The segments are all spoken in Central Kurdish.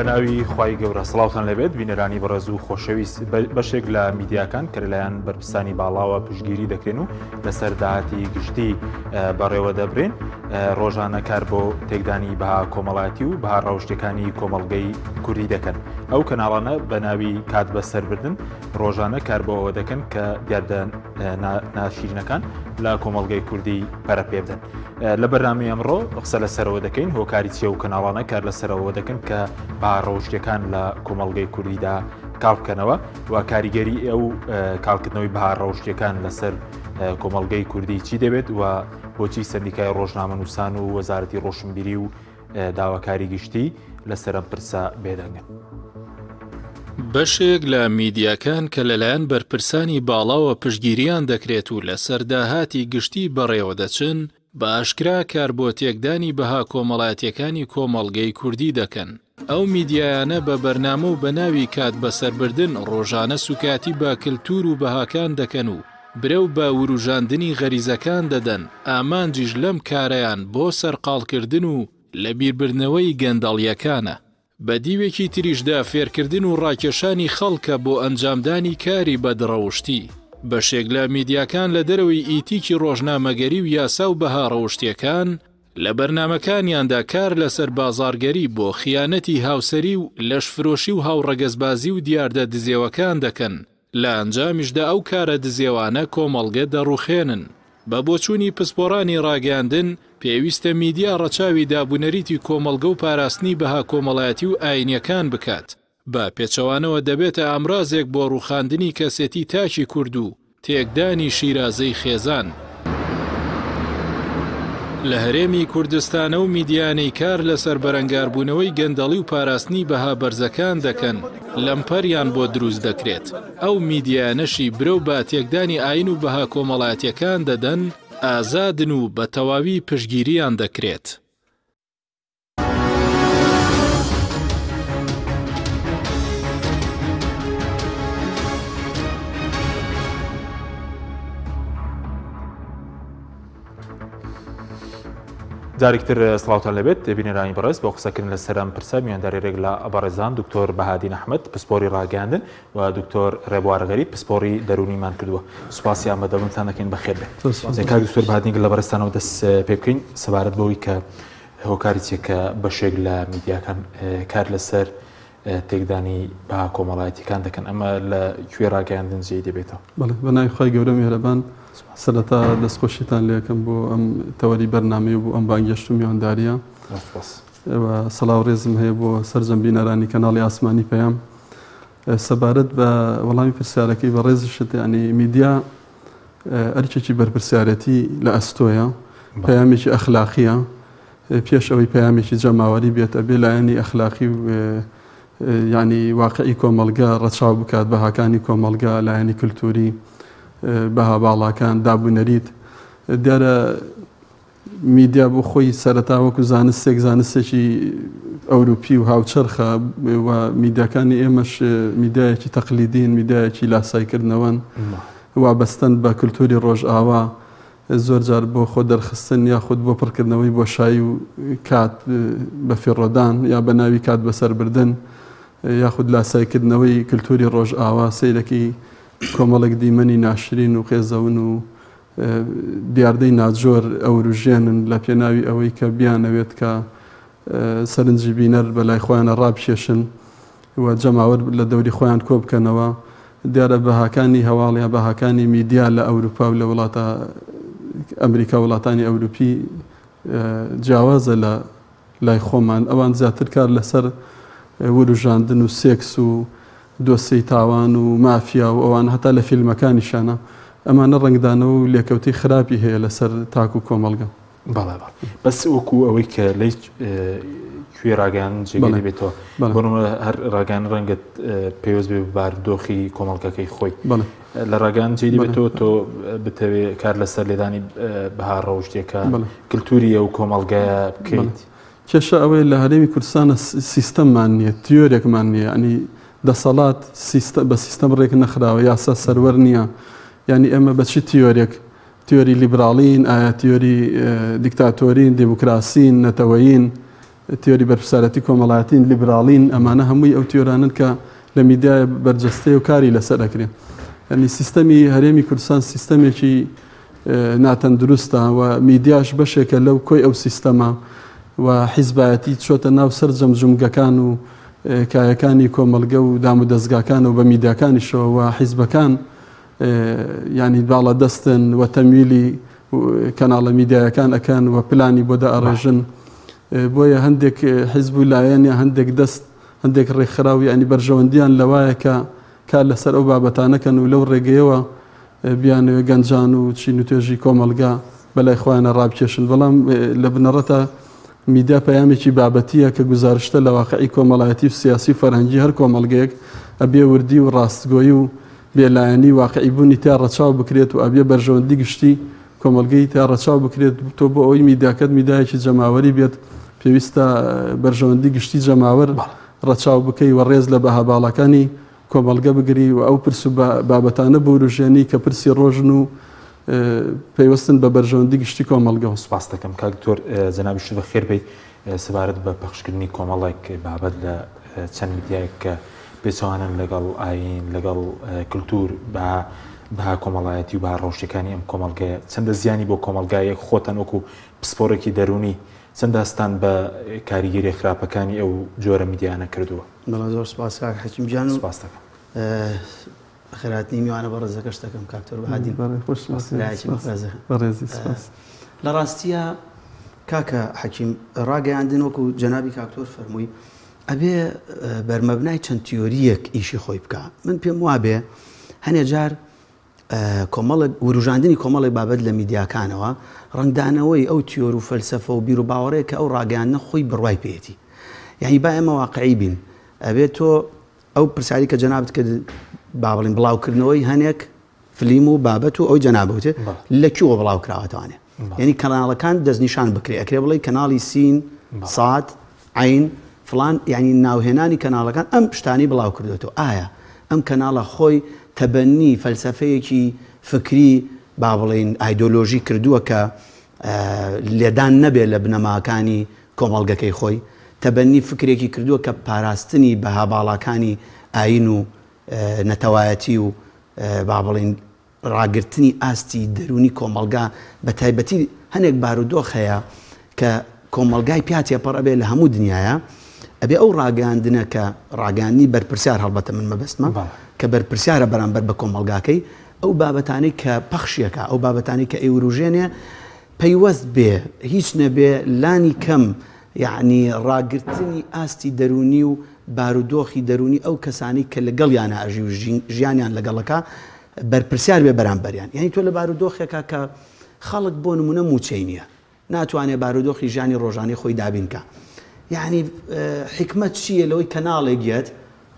بەناوی خوای گەورە سڵاوتان لەبێت بینەرانی بەڕێز و خۆشەویست بەشێک لە میدیاکان کە لەلایەن بەرپرسانی باڵاوە پشتگیری دەکرێن و لەسەر داهاتی گشتی بەڕێوە دەبرێن ڕۆژانە کار بۆ تێکدانی بەها کۆمەڵاتی و بەها ڕەوشتەکانی کۆمەڵگەی کوردی دەکەن. ئەو کەناڵانە بەناوی کات بەسەربردن ڕۆژانە کار بۆ ئەوە دەکەن کە دیاردە ناشرینەکان لە کۆمەڵگەی کوردی پەرە پێ بدەن. لە بەرنامەی ئەمڕۆ قسە لەسەرەوە دەکەین هۆکاری چیە و کەناڵانە کار لەسەرەوە دەکەن کە با ڕەوشتەکان لە کۆمەڵگەی کوردیدا کاڵ بکەنەوە و کاریگەری ئەو کاڵکردنەوەی بەها ڕەوشتەکان لەسەر کۆمەڵگەی کوردی چی دەبێت و بۆچی سەندیکای ڕۆژنامە نووسان و وەزارەتی ڕۆشنبیری و داواکاری گشتی لەسەر ئەم پرسە بێدەنگن. بەشێک لە میدیاکان کە لەلایەن بەرپرسانی باڵاوە پشتگیریان دەکرێت و لەسەر داهاتی گشتی بەڕێوە دەچن بە ئاشکرا کار بۆ تێکدانی بەها کۆمەڵاتیەکانی کۆمەڵگەی کوردی دەکەن. ئەو میدیایانە بە بەرنامە و بە ناوی کات بەسەربردن ڕۆژانە سوکاتی بە کللتور و بەهاکان دەکەن و برەو بە وروژاندنی غەریزەکان دەدەن ئامانجیش لەم کارەیان بۆ سەرقاڵکردن و لە بیربردنەوەی گەندەڵیەکانە. بە دیوێکی تریشدا فێرکردن و ڕاکێشانی خەڵکە بۆ ئەنجامدانی کاری بەدڕەوشتی. بەشێک لە میدیاکان لە دەرەوەی ئیتیکی ڕۆژنامەگەری و یاسا و بەها ڕەوشتیەکان لە بەرنامەکانیاندا کار لەسەر بازارگەری بۆ خیانەتی هاوسەری و لەشفرۆشی و هاوڕەگەزبازی و دیاردە دزێوەکان دەکەن. لە ئەنجامیشدا ئەو کارە دزێوانە کۆمەڵگە دەڕوخێنن. بە بۆچوونی پسپۆڕانی ڕاگەاندن پێویستە میدیا ڕەچاوی دابوونەریتی کۆمەڵگە و پاراستنی بەها کۆمەڵایەتی و ئاینیەکان بکات. بە پێچەوانەوە دەبێتە ئامرازێک بۆ ڕوخاندنی کەسێتی تاکی کورد و تێکدانی شیرازەی خێزان. لە هەرێمی کوردستانە و میدیانەی کار لەسەر بەرەنگاربوونەوەی گەندەڵی و پاراستنی بەها بەرزەکان دەکەن لەمپەریان بۆ دروست دەکرێت. ئەو میدیانەشی برەو بە تێکدانی ئاین و بەها کۆمەڵاتیەکان دەدەن ئازادن و بە تەواوی پشتگیریان دەکرێت. جارێکتر سڵاوتان لەبێت بینەرانی بەڕێز بۆ قسەکردن لەسەر ئەم پرسە میواندارێک لە بەڕێزان دکتۆر بەهادین ئەحمەد پسپۆری ڕاگەاندن و دکتۆر ڕێبوار غەریب پسپۆری دەرونیمان کردووە. سوپاسی ئامادەبوونتان دەکەین بەخێر بێت. کاک دکتۆر بەهادین لە بەڕێستانەوە دەست پێ بکەین سەبارەت بەوەی کە هۆکاری چێکە بەشێک لە میدیاکان کار لەسەر تێکدانی بەها کۆمەڵایەتیەکان دەکەن ئەمە لە کوێ ڕاگەاندن جێی دەبێتەوە؟ بەڵێ بەناوی خوای گەورە میهرەبان سەرەتا دەستخۆشیتان لێکم بۆ ئەم تەوەری بەرنامەی و بۆ ئەم بانگەشت و میوانداریە سەڵاو ڕێزم هەیە بۆ سەرجەم بینەرانی کەناڵی ئاسمانی پەیام. سەبارەت بە وەڵامی پرسیارەکەی بە ڕێزشت ینی میدیا ئەرکێکی بەرپرسیارەتی لە ئەستۆیە پەیامێکی ئەخلاقیە پێش ئەوەی پەیامێکی جەماوەری بێت ئەبێ لایەنی ئەخلاقی و ینی واقعی کۆمەڵگە ڕەچاو بکات بەهاکانی کۆمەڵگە لایەنی کللتوری بەها باڵاکان دابوونەریت. دیارە میدیا بۆ خۆی سەرەتا وەکو زانستێک زانستێکی ئەوروپی و هاوچەرخە و میدیاکانی ئێمەش میدایەکی تەقلیدین میدایەکی لاسایکردنەوەن وابەستن بە کللتوری ڕۆژئاوا زۆر جار بۆ خۆ دەرخستن یاخود بۆ پڕکردنەوەی بۆشایی و کات بە فێڕۆدان یا بە ناوی کات بەسەربردن یاخود لاسایکردنەوەی کللتوری ڕۆژئاوا سەیرەکی کۆمەڵێک دیمەنی ناشرین و خێزەون و دیاردەی ناجۆر ئەوروژێنن لە پێناوی ئەوەی کە بیانەوێت کە سەرنجی بینەر بەلای خۆیانە ڕابکێشن و جەماوەر لە دەوری خۆیان کۆ بکەنەوە. دیارە بەهاکانی هەواڵ یا بەهاکانی میدیا لە ئەوروپا و لە وڵاتە ئەمریکا وڵاتانی ئەوروپی جیاوازە لە لای خۆمان ئەوان زیاتر کار لەسەر وروژاندن و سێکس و دۆسەی تاوان و مافیا و ئەوان هەتا لە فیلمەکانیشانە ئەمانە ڕنگدانەوە و لێکەوتی خراپی هەیە لەسەر تاک و کۆمەڵگە. بەڵێ بەس وەکو ئەوەی کە لی کوێ ڕاگەاندن جێگەی دەبێتەوە بۆنمە هەر ڕاگەاندن ڕەنگەت پێویست بێ بارودۆخی کۆمەڵگەکەی خۆی لە ڕاگەاندن جێی دەبێتەوە تۆ بتەوێت کار لەسەر لێدانی بەها ڕەوشتێکە کللتوری ئەو کۆمەڵگەیە بکەیت. کێشە ئەوەی لە هەرێمی کوردستانە سیستەممان نییە تیۆرێکمان نییە ینی دەسەڵات بە سیستەم ڕێک نەخراوە یاسا سەروەر نییە ینی ئێمە بەچی تیۆرێک تیۆری لیبراڵین ئایا تیۆری دیکتاتۆرین دیموکراسین نەتەوەیین تیۆری بەرپرسارەتی کۆمەڵایەتین لیبراڵین ئەمانە هەمووی ئەو تیۆرانن کە لە میدیای بەرجەستەی و کاری لەسەر دەکرێن. ینی سیستەمی هەرێمی کوردستان سیستەمێکی ناتەندروستە و میدیاش بەشێکە لەو کۆی ئەو سیستەمە و حیزبایەتی چۆتە ناو سەر جەمجومگەکان و کایەکانی کۆمەلگە و دام و دەستگاکان و بە میدیاکانیشەوە و حیزبەکان ینی باڵە دەستن و تەمویلی کەناڵە میدیایەکان ئەکەن و پلانی بۆ دائڕێژن. بۆیە هەندێک حیزب و لایەنە هەندێک دەست هەندێک ڕێکخراوی ینی بەرژەوەندیان لەوایە کە کار لەسەر ئەو بابەتانەکەن و لەو ڕێگەیەوە بیانوێ گەنجان و چین و توێژی کۆمەلگا بەلای خۆیانە ڕابکێشن. بەڵام لە بنەڕەتە میدیا پەیامێکی بابەتیە کە گزارشتە لە واقعی کۆمەڵایەتی و سیاسی فەرهەنگی هەر کۆمەلگەیەک ئەبێ وردی و ڕاستگۆیی و بێلایەنی واقعی بوونی تا ڕەچاو بکرێت و ئەبێ بەرژەوەندی گشتی کۆمەلگەی تا ڕەچاو بکرێت تۆ بۆ ئەوەی میدیاکەت میدایەکی جەماوەری بێت پێویستە بەرژەوەندی گشتی جەماوەر ڕەچاو بکەی و ڕێز لە بەهاباڵەکانی کۆمەلگە بگری و ئەو پرس و بابەتانە بوروژێنی کە پرسی ڕۆژن و پێیوەستن بە بەرژەوەندی گشتی کۆمەلگەەوە. سوپاس دەکەم کاک دکتۆر جەنابیشت بە خێر بێت سەبارەت بە پەخشکردنی کۆمەڵێک بابەت لە چەند میدیایەک کە پێچەوانن لەگەڵ ئاین لەگەڵ کولتور بە کۆمەڵایەتی و بە ڕۆژەکانی ئەم کۆمەلگەیە چەندە زیانی بۆ کۆمەلگایەک خۆتەن وەکو پسپۆرێکی دەرونی چەند داستان بە کاریگەری خراپەکانی ئەو جۆرە میدیانە کردووە. بەڵام زۆر سپاس کاک حەکیم گیان و سپاس دەکەم خێراتنی میوانە بە ڕێزەکەش دەکەم کاکتۆر بەهادین لە ڕاستیە کاکە حەکیم ڕاگەیاندن وەکو جەنابی کاکتۆر فەرمووی ئەبێ بەرمەبنای چەند تیۆریەک ئیشی خۆی بکە. من پێم وابێ هەنێ جار وروژاندنی کۆمەڵی بابەت لە میدیاکانەوە ڕنگدانەوەی ئەو تیۆر و فەلسەفە و بیر و باوەڕەیە کە ئەو ڕاگەیاندنە خۆی بڕوای پێێتی. یعنی با ئێمە واقعی بین ئەبێت تۆ ئەو پرسیاری کە جەنابەت کرد با بڵین بڵاوکردنەوەی هەنێک فلیم و بابەت و ئەو جەنابەتێ لەکوێوە بڵاو کراوەتوانێ. یعنی کەناڵەکان دەستنیشان بکرێ ئەکرێ بڵێ کەناڵی سین سات عین فلان یعنی ناوهێنانی کەناڵەکان ئەم شتانی بڵاو کردوێتەوە. ئایا ئەم کەناڵە خۆی تەبەنی فەلسەفەیەکی فکری با بڵین ئایدۆلۆژی کردووە کە لێدان نەبێت لە بنەماکانی کۆمەڵگەکەی خۆی تەبەنی فکرێکی کردووە کە پاراستنی بەهاباڵەکانی ئاین و نەتەوایەتی و با بڵین ڕاگررتنی ئاستی دەرونی کۆمەلگا بە تایبەتی هەنێک بارودۆخ هەیە کە کۆمەلگای پیاتێ پەڕ ئەبێ لە هەموو دنیاە ئەبێ ئەو ڕاگەاندنە کە ڕاگەاندنی بەرپرسیار هەڵبەتە من مەبەستمە کە بەرپرسیارە بەرامبەر بە کۆمەلگاکەی ئەو بابەتانەی کە پەخشیەکە ئەو بابەتانی کە ئەیوروژێنێ پەیوەست بێ هیچ نەبێ لانی کەم یعنی ڕاگررتنی ئاستی دەرونی و بارودۆخی دەرونی ئەو کەسانی کە لەگەڵیانە ئەژی و ژیانیان لەگەڵەکە بەرپرسیار بێ بەرامبەریان. یعنی تۆ لە بارودۆخێکە کە خەڵک بۆ نمونە موچەی نییە ناتوانێت بارودۆخی ژیانی ڕۆژانی خۆی دابینکە. یعنی حکمت چییە لەوەی کەناڵێکیت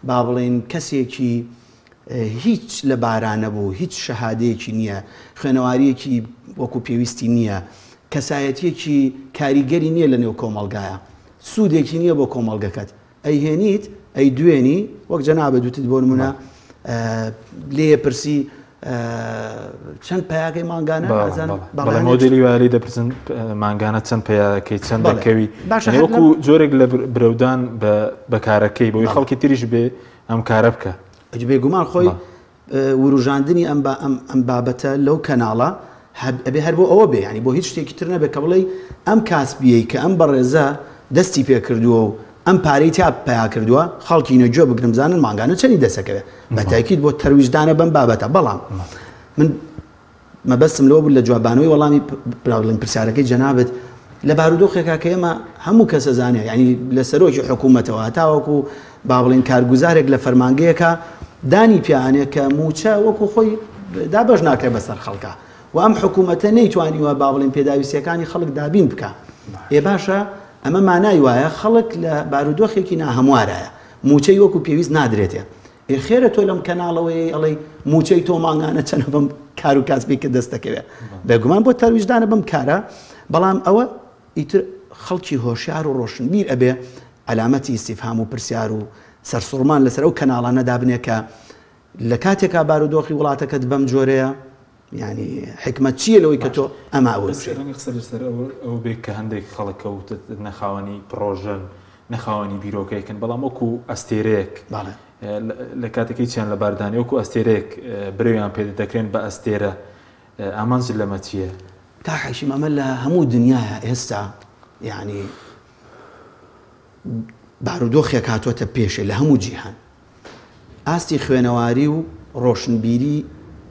با بڵێن کەسێکی هیچ لە بارانە بوو هیچ شەهادەیەکی نییە خوێنەواریەکی وەکو پێویستی نییە کەسایەتیەکی کاریگەری نییە لە نێو کۆمەلگایە سوودێکی نییە بۆ کۆمەلگەکەت ئەیهێنیت ئەی دوێنی وەک جەنابە دوتت بۆ نمونە لێ پرسی چەند پەیاکەی مانگانە مۆدلی واری دەپرسن مانگانە چەند پەیاکەی چەند دەکەوی وەکو جۆرێک لە برەودان بە کارەکەی بۆی خەڵکی تریش بێ ئەم کارە بکە. بێگومان خۆی وروژاندنی ئەم بابەتە لەو کەناڵە ئەبێ هەر بۆ ئەوە بێ ینی بۆ هیچ شتێکی تر نەبێت کە بڵێ ئەم کاسبیەی کە ئەم بەڕێزە دەستی پێ کردووە و ئەم پارەی تا پیا کردووە خەڵکی نەجۆ بگرم زانن مانگانە چەندی دەسەکەوێت بە تاکید بۆ تەرویژدانە بەم بابەتە. بەڵام من مەبەستم لەوە بوو لە جوابانەوەی وەڵامی بڵین پرسیارەکەی جەنابەت لە بارودۆخێکا کە ئێمە هەموو کەسە زانێ ینی لە سەرۆکی حکوومەتەوە تاوەکو با بڵین کارگوزارێک لە فەرمانگەیەکە دانی پیانێک کە موچە وەکو خۆی دابەش ناکرێت بەسەر خەڵکە و ئەم حکوومەتە نەیتوانیوە با بڵین پێداویستیەکانی خەڵک دابین بکە. ئێ باشە ئەمە مانای وایە خەڵک لە بارودۆخێکی ناهەموارایە موچەی وەکو پێویست نادرێتێ. خێرە تۆ لەم کەناڵەوەی ئەڵێ موچەی تۆ مانگانە چەنە بم کار و کاسبی کە دەستەکەوێت بێگومان بۆ تەرویژدانە بم کارە. بەڵام ئەوە ئیتر خەڵکی هۆشیار و ڕۆشنبیر ئەبێ علامەتی ئیستیفهام و پرسیار و سەرسوڕمان لەسەر ئەو کەناڵانە دابنێ کە لە کاتێکا بارودۆخی وڵاتەکەت بەم جۆرەیە يعني حکمت چییە لەوەی کە تۆ ئەما ئەوە قسەر ئەو بێک کە هەندێک خەڵک کەوتت نەخاوەنی پرۆژن نەخاوەنی بیرۆکەیەکن بەڵام وەکو ئەستێرەیەک لە کاتێکی چیان لە باردانی وەکو ئەستێرەیەک برەویان پێ دەکرێن بە ئەستێرە ئامانج لەمە چییە؟ تا حەشیم ئەمە لە هەموو دنیاە ئێستا یعنی بارودۆخێک هاتوۆتە پێشێ لە هەموو جیهان ئاستی خوێنەواری و ڕۆشنبیری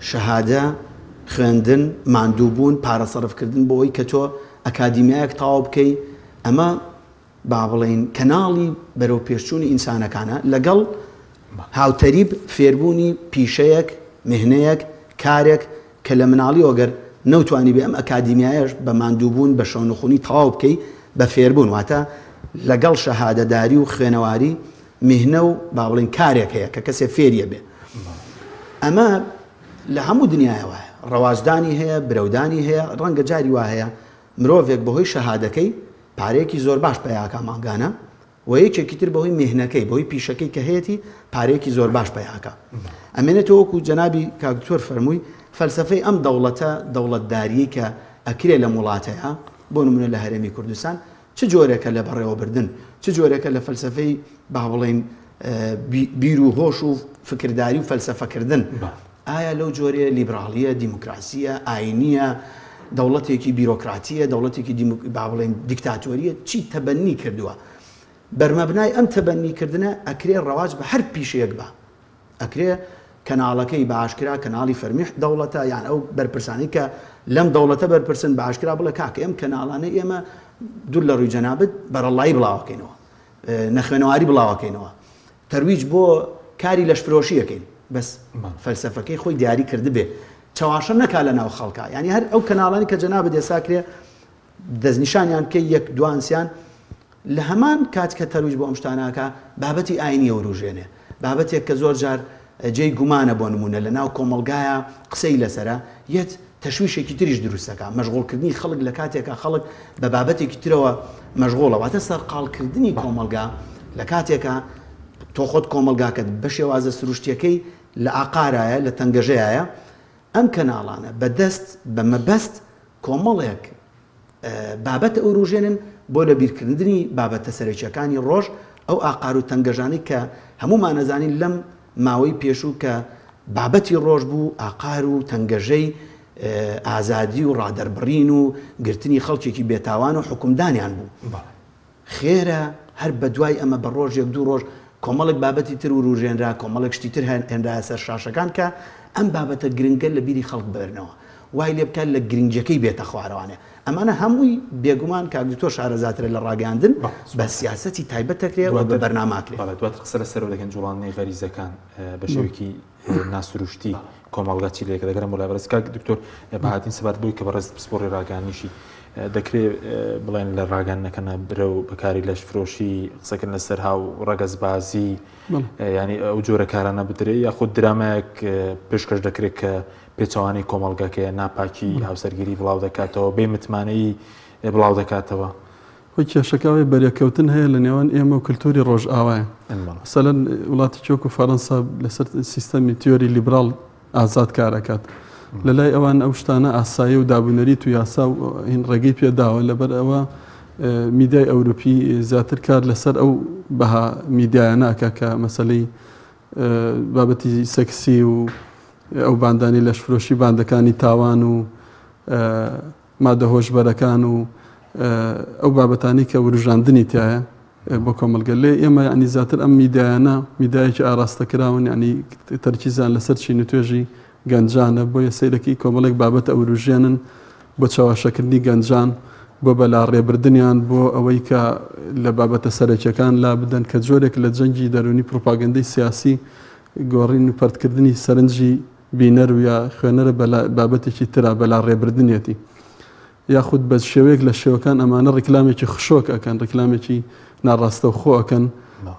شەهادە خوێندن ماندووبوون پارەسەرفکردن بۆەوەی کە تۆ ئەکادیمیایەک تاوا بکەی ئەمە با بڵێن کەناڵی بەرەو پێشچوونی ئینسانەکانە لەگەڵ هاوتەریب فێربوونی پیشەیەک مهنەیەک کارێک کە لە مناڵی ئۆگەر نەوتوانی بێ ئەم ئەکادیمیایەش بە ماندووبوون بە شەونخوونی تەواو بکەی بە فێربوون واتە لەگەڵ شەهادەداری و خوێنەواری مهنە و با بڵێن کارێک هەیە کە کەسێ فێریە بێ ئەمە لە هەموو دنیاەوە ڕەوازدانی هەیە برەودانی هەیە ڕەنگە جاری وا هەیە مرۆڤێک بەهۆی شەهادەکەی پارەیەکی زۆر باش پەیاکە ماگانە و یەکێکی تر بەهۆی مهنەکەی بەهۆی پیشەکەی کە هەیەی پارەیەکی زۆر باش پەیاکە ئەمێنێتەوە وەکو جەنابی کاکتۆر فەرمووی فەلسەفەی ئەم دەوڵەتە دەوڵەتداریی کە ئەکرێ لە وڵاتەیە بۆ نمونە لە هەرێمی کوردستان چ جۆرێکە لە بەڕێوەبردن چ جۆرێکە لە فەلسەفەی با بڵێن بیر و هۆش و فکرداری و فەلسەفەکردن ئایا لەو جۆرێ لیبرالیە دیموکراسیە ئاینیە دەوڵەتێکی بیرۆکراتیە دەوڵەتێکی با بڵێن دیکتاتۆریە چی تەبەنی کردووە بەرمەبنای ئەم تەبەنیکردنە ئەکرێ ڕەواج بە هەر پیشەیەک بە ئەکرێ کەناڵەکەی بە ئاشکرا کەناڵی فەرمیح دەوڵەتە یان ئەو بەرپرسانی کە لەم دەوڵەتە بەرپرسن بە ئاشکرا بڵێ کاکە ئەم کەناڵانە ئێمە دوور لە ڕووی جەنابەت بەرەڵایی بڵاوەکەینەوە نەخوێنەواری بڵاوەکەینەوە تەرویج بۆ کاری لەشفرۆشیەکەین بەس فەلسەفەکەی خۆی دیاری کردبێ چاواشە نەکا لە ناو خەڵکە ینی هەر ئەو کەناڵانی کە جەنابەت ئێساکرێ دەستنیشانیان کە یەک دوانسیان لە هەمان کات کە تەرویج بۆ ئەم شتاناکە بابەتی ئاینی وروژێنێ بابەتێک کە زۆر جار جێی گومانە بۆ نمونە لە ناو کۆمەلگایە قسەی لەسرە یەت تەشویشێکی تریش دروستەکە مەشغوڵکردنی خەڵک لە کاتێکە خەڵک بە بابەتێکی ترەوە مەشغوڵە واتە سەرقاڵکردنی کۆمەلگا لە کاتێکە تۆ خۆت کۆمەلگاکەت بە شێوازە سروشتیەکەی لە ئاقارایە لە تەنگەژەیە ئەم کەناڵانە بەدەست بە مەبەست کۆمەڵێک بابەت ئەوروژێنن بۆ لە بیرکردنی بابەتە سەرەکیەکانی ڕۆژ ئەو ئاقار و تەنگەژانی کە هەمومان نەزانین لەم ماوەی پێشوو کە بابەتی ڕۆژ بوو ئاقار و تەنگەژەی ئازادی و ڕادەربڕین و گرتنی خەڵکێکی بێتاوان و حکومدانیان بوو خێرە هەر بە دوای ئەمە بە ڕۆژێک دوو ڕۆژ کۆمەڵێک بابەتی تر و ڕوژێنرا کۆمەڵێک شتی تر هێنرایە سەر شاشەکان کە ئەم بابەتە گرنگە لە بیری خەڵک بەرنەوە وای لێ بکات لە گرنگجەکەی بێتە خوارەوانێ ئەمانە هەمووی بێگومان کاکتۆر شارەزاترە لە ڕاگەاندن بە سیاسەتی تایبەت دەکرێت و بە بەرناماکرێت دوات قسە لەسەر دەکەن جوڵانەی غەریزەکان بە شێوەیەکی ناسروشتی کۆمەڵگاچی لێکە دەگەرم ولا بەرز کاک دکتۆر بەهاتین سەبات بووی کە بەڕێز پسپۆڕی ڕاگەاندنیشی دەکرێت بڵێن لە ڕاگەاندنەکەنە برە و بەکاری لەش فرۆشی قسەکردن لەسەر هاو ڕەگەزبازی ینی ئەو جۆرە کارانە بدرێت یاخود درامایەک پێشکەش دەکرێت کە پێچوانی کۆمەڵگاکەیە ناپاکی هاوسەرگیری بڵاو دەکاتەوە بێ متمانەی بڵاو دەکاتەوە خۆی کێشەکەوی بەریەکەوتن هەیە لە نێوان ئێمە و کللتوری ڕۆژ ئاوایە سەلەن وڵاتی چۆک و فەڕەنسا لەسەر سیستەمی تیۆری لیبرال ئازاد کارەکات لە لای ئەوان ئەو شتانە ئاسایی و دابوونەریت و یاسا و هین ڕێگەی پێداوە لەبەر ئەوە میدیای ئەوروپی زیاتر کار لەسەر ئەو بەها میدیایە ناکە کە مەسەلەی بابەتی سەکسی و ئەو باندانی لەشفرۆشی باندەکانی تاوان و مادە هۆشبەرەکان و ئەو بابەتانی کە وروژاندنی تایە بۆ کۆمەلگە لێ ئێمە ینی زیاتر ئەم میدیایانە میدایەکی ئاراستەکراون ینی تەرکیزان لەسەر چین و توێژی گەنجانە بۆیە سەیرەکەی کۆمەڵێک بابەت ئەوروژێنن بۆ چاواشەکردنی گەنجان بۆ بەلا ڕێبردنیان بۆ ئەوەی کە لە بابەتە سەرەکیەکان لا بدەن کە جۆرێک لە جەنگی دەرونی پروپاگەندەی سیاسی گۆڕین و پەرتکردنی سەرنجی بینەر و یا خوێنەرە بابەتێکی ترا بەلا ڕێبردنێتی یاخود بە شێوەیەک لە شێوەکان ئەمانە ڕیکلامێکی خشۆک ئەکەن ڕیکلامێکی ناڕاستە و خۆ ئەکەن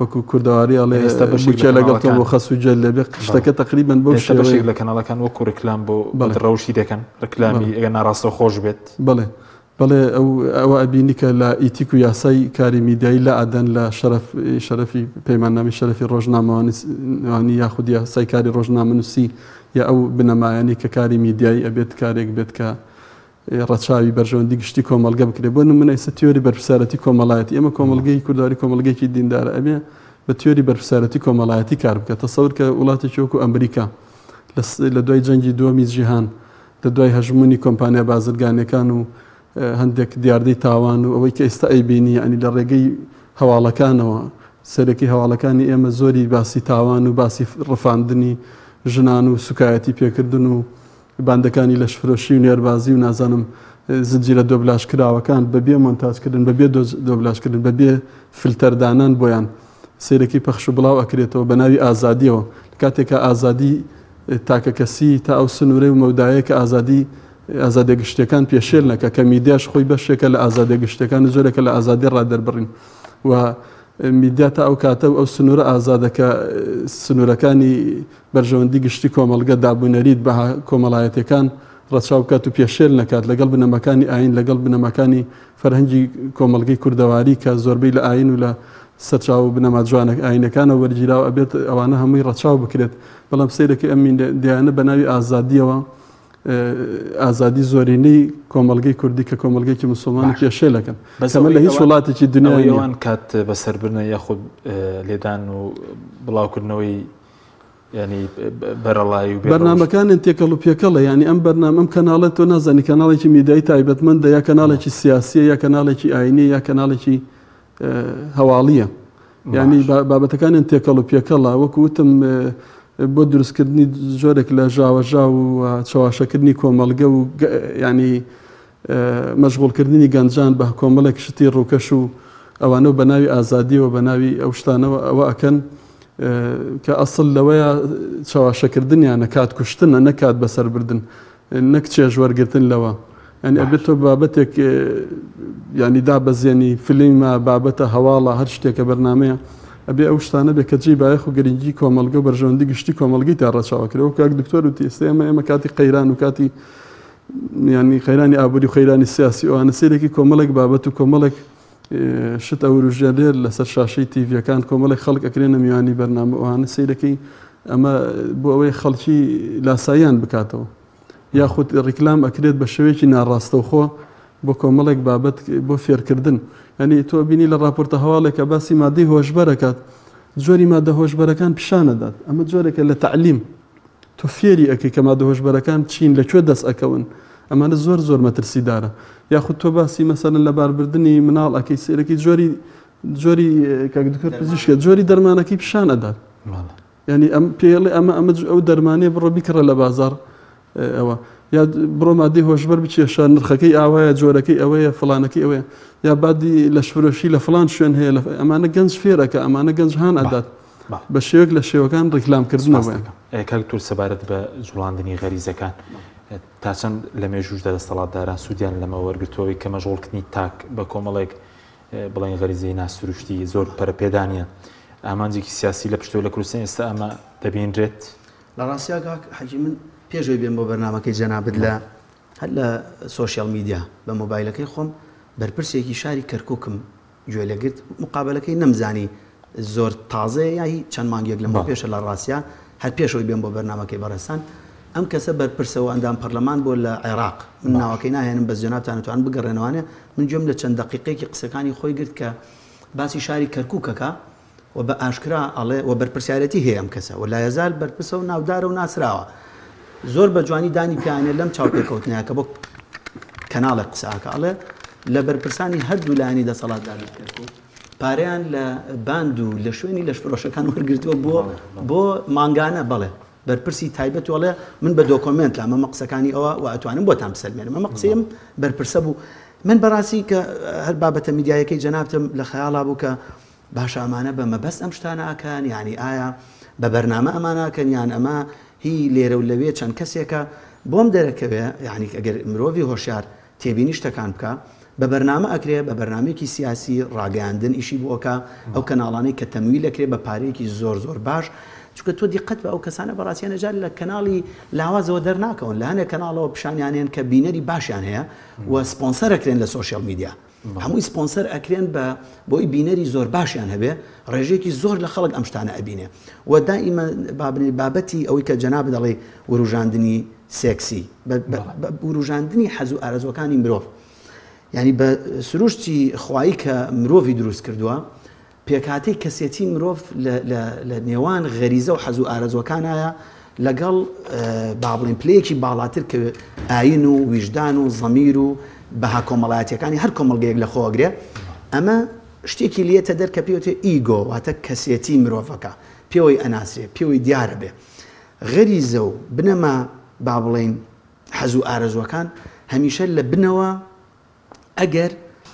وەکو کوردەواری ئەڵێ بچێ لەگەڵ تۆ بۆ خەس و جەل لەبێ شتەکە تقریبن بەو شێوەیەک لە کەناڵەکان وەکو ڕیکلام بۆ ڕەوشی دەکەن ڕیکلامی ئەگە ناڕاستە خۆش بێت بڵێ بەڵێ ئەوە ئەبینی کە لە ئیتیک و یاسای کاری میدیایی لە ئەدەن لە شەرەفی پەیماننامی شەرەفی ڕۆژنامەوانی یاخود یاسای کاری ڕۆژنامەنووسی یا ئەو بنەمایانی کە کاری میدیایی ئەبێت کارێک بێت کە ڕەچاوی بەرژەوەندی گشتی کۆمەلگە بکرێت بۆ نمونە ئێستا تیۆری بەرپرسارەتی کۆمەڵایەتی ئێمە کۆمەلگەی کورداری کۆمەلگەیەکی دیندارە ئەبێ بە تیۆری بەرپرسارەتی کۆمەڵایەتی کار بکە تەسەور کە وڵاتێکی وەکو ئەمریکا لە دوای جەنگی دووەمی جیهان لە دوای هەژمونی کۆمپانیا بازرگانیەکان و هەندێک دیاردەی تاوان و ئەوەی کە ئێستا ئەیبینی ئەنی لە ڕێگەی هەواڵەکانەوە سەرەکی هەواڵەکانی ئێمە زۆری باسی تاوان و باسی ڕفاندنی ژنان و سوکایەتی پێکردن و باندەکانی لەشفرۆشی و نێربازی و نازانم زنجیرە دۆبلاشکراوەکان بەبێ مۆنتاژکردن بەبێ دۆبلاشکردن بەبێ فلتەردانان بۆیان سیرەکی پەخش و بڵاو ئەکرێتەوە بە ناوی ئازادیەوە کاتێکە ئازادی تاکە کەسی تا ئەو سنوورەی و مەودایە کە ئازادە گشتەکان پێشێل نەکە کە میدیاش خۆی بەشێکە لە ئازادە گشتەکان زۆرێکە لە ئازادی ڕادەربڕین و میدیا تا ئەو کاتە ئەو سنوورە ئازادەکە سنوورەکانی بەرژەوەندی گشتی کۆمەڵگە دابوونەریت بە کۆمەڵایەتەکان ڕەچاو بکات و پێشێل نەکات لەگەڵ بنەمەکانی ئاین لەگەڵ بنەمەکانی فەرهەنگی کۆمەڵگەی کوردەواری کە زۆربەی لە ئاین و لە سەرچاو بنەما جوانە ئاینەکانە وەرگیراوە ئەبێت ئەوانە هەمووی ڕەچاو بکرێت بەڵام سەیرەکە ئەم دیانە بە ناوی ئازادیەوە ئازادی زۆرینەی کۆمەلگەی کوردی کە کۆمەلگەیکی مسلمانی پێشێلەکەن بەسەمە لە هیچ وڵاتێکی دنیاەوەیان کات بەسەربرنە یاخود لێدان و بڵاوکردنەوەی ینی بەرەڵایی و بەرنامەکانیان تێکەڵ و پێکەڵە ینی ئەم بەرنامە ئەم کەناڵێت تۆ نازانی کەناڵێکی میدیایی تایبەتمەندە یا کەناڵێکی سیاسیە یا کەناڵێکی ئاینی یا کەناڵێکی هەواڵیە ینی بابەتەکانیان تێکەڵ و پێکەڵە وەکو وتم بۆ دروستکردنی زۆرێک لە ژاوەژاو و چاواشەکردنی کۆمەلگە و ینی مەشغوڵکردنی گەنجان بە کۆمەڵێک شتی ڕووکەش و ئەوانە بە ناوی ئازادیەوە بە ناوی ئەو شتانەوە ئەوە ئەکەن کە ئەسڵ لەوەیە چاواشەکردنیان نەکات کوشتنە نەکات بەسەربردن نەک چێژوەرگرتن لەوە ئەنی ئەبێت تۆ بابەتێک ینی دابەزێنی فیلمە بابەتە هەواڵە هەر شتێکە بەرنمەیە ئەبێ ئەو شتانە بێ کەجی بایەخ و گرنگی کۆمەلگە و بەرژەوەندی گشتی کۆمەلگەی تا ڕەچاوەکرێەوە کاک دکتۆر وتی ئێستا ئێمە کاتی قەیران و کاتی ینی خەیرانی ئابووری و خەیرانی سیاسی ئەوانە سیرێکی کۆمەڵێک بابەت و کۆمەڵێک شت ئەوروژێنێر لەسەر شاشەی تیڤەکان کۆمەڵێک خەڵک ئەکرێنە میوانی بەرنامە ئەوانە سیرەکەی ئەمە بۆ ئەوەی خەڵکی لاساییان بکاتەوە یاخود ڕیکلام ئەکرێت بە شێوەیەکی ناڕاستەوخۆ بۆ کۆمەڵێک بابەت بۆ فێرکردن ینی تۆ بینی لە راپۆرتە هەواڵێکە باسی مادەی هۆشبەرەکات جۆری مادە هۆشبەرەکان پیشانەدات ئەمە جۆرێکە لە تعلیم تۆ فێری ئەەکەی کە مادە هۆشبەرەکان چین لەکوێ دەست ئەکەون ئەمانە زۆر مەترسیدارە یاخود تۆ باسی مەسەرن لە باربردنی مناڵ ئەەکەی سێرەکی جۆری کاکدکتۆر پزیشکە جۆری دەرمانەکەی پیشان ئەدات ینی ئەم پێڵێ ئەمە ئەو دەرمانەیە بڕۆ بیکڕە لە بازار ئەوە یا بڕۆ مادەی هۆشبەر بچێشە نرخەکەی ئاوایە جۆرەکەی ئەوەیە فڵانەکەی ئەوەیە یا بادی لەشفرۆشی لە فڵان شوێن هەیە ئەمانە گەنج فێرەکە ئەمانە گەنج هاان ئەدات بە شێوەک لە شێوەکان ڕیکلامکردنەوە کاکتور سەبارەت بە جوڵاندنی غەریزەکان تا چەند لە مێژوشدا دەسەڵاتداران سوودیان لەمە وەرگرتەوەی کە مەژغوڵکردنی تاک بە کۆمەڵێک بڵێن غەریزەی ناسروشتی زۆر پەرەپێدانیان ئامانجێکی سیاسی لە پشتەوە لە کوردستان ئێستا ئەمە دەبینرێت لە ڕاستیا حەجی من پێشەوەی بێن بۆ بەرنامەکەی جەنابەت لە هەر لە سۆشیال میدیا بە مۆبایلەکەی خۆم بەرپرسێکی شاری کەرکووکم گوێ لەگرت مقابلەکەی نەمزانی زۆر تازەیە یاهی چەند مانگێک لەمە پێشە لە ڕاستیا هەر پێشەوەی بێن بۆ بەرنامەکەی بەڕێستان ئەم کەسە بەرپرسەوە ئەندام پەرلەمان بۆ لە عێراق من ناوەکەی ناهێنم بەس جەنابتانتوان بگەڕێنەوانێ من گوێم لە چەند دقیقەیەکی قسەکانی خۆی گرت کە باسی شاری کەرکووکەکە و بە ئاشکرا ئەڵێ و بەرپرسیارەتی هەیە ئەم کەسە و لایەزال بەرپرسە و ناودارە و ناسراوە زۆر بە جوانی دانی پیانێ لەم چاوپێکەوتنیە کە بۆ کەناڵێک قسەکە ئەڵێ لە بەرپرسانی هەردوو لایانی دەسەڵاتداری کەرکووک پارەیان لە باند و لە شوێنی لەشفرۆشەکان وەرگرتووە بۆ مانگانە بەڵێ بەرپرسی تایبەت وڵێ من بە دۆکۆمنت لە ئەمە قسەکانی ئەوە و ئەتوانم بۆتان بسەلمێنم ئەمە قسەیم بەرپرسە بوو من بەڕاستی کە هەر بابەتە میدیایەکەی جەنابتم لە خەیاڵا بوو کە باش ئەمانە بە مەبەست ئەم شتانە ئەکەن یعنی ئایا بە بەرنامە ئەمانەکەن یان ئەمە هی لێرە و لەوێ چەند کەسێکە بۆم دەرەکەوێ یعنی ئەگەر مرۆڤی هۆشیار تێبینی شتەکان بکە بە بەرنامە ئەکرێ بە بەرنامێکی سیاسی ڕاگەاندن ئیشی بۆکە ئەو کەناڵانەی کە تەمویل ئەکرێ بە پارەیەکی زۆر باش چونکە تۆ دیقەت بە ئەو کەسانە بەڕاستیانە جار لە کەناڵی لاوازەوە دەرناکەون لە هەنێک کەناڵەوە پیشانیانێن کە بینەری باشیان هەیە و سپۆنسەر ئەکرێن لە سۆشیال میدیا هەمووی سپۆنسەر ئەکرێن بۆی بینەری زۆر باشیان هەبێ ڕێژێکی زۆر لە خەڵک ئەم شتانە ئەبینێ و دائیمە بابەتی ئەوەی کە جەناب دەڵێ وروژاندنی سێکسی وروژاندنی حەز و ئارەزوەکانی مرۆڤ یعنی بە سروشتی خوایی کە مرۆڤی دروست کردووە پێکهاتەی کەسێتی مرۆڤ لە نێوان غەریزە و حەز و ئارەزوەکانایە لەگەڵ با بڵێن پلەیەکی باڵاتر کە ئاین و ویژدان و زەمیر و بەها کۆمەڵایەتیەکانی هەر کۆمەڵگەیەک لە خۆگرێ ئەمە شتێکی لێتە دەر کە پێوتێ ئیگۆ واتە کەسێتی مرۆڤەکە پێوەی ئەناسرێ پێوەی دیارە بێ غەریزە و بنەما با بڵێن حەز و ئارەزوەکان هەمیشە لە بنەوە ئەگەر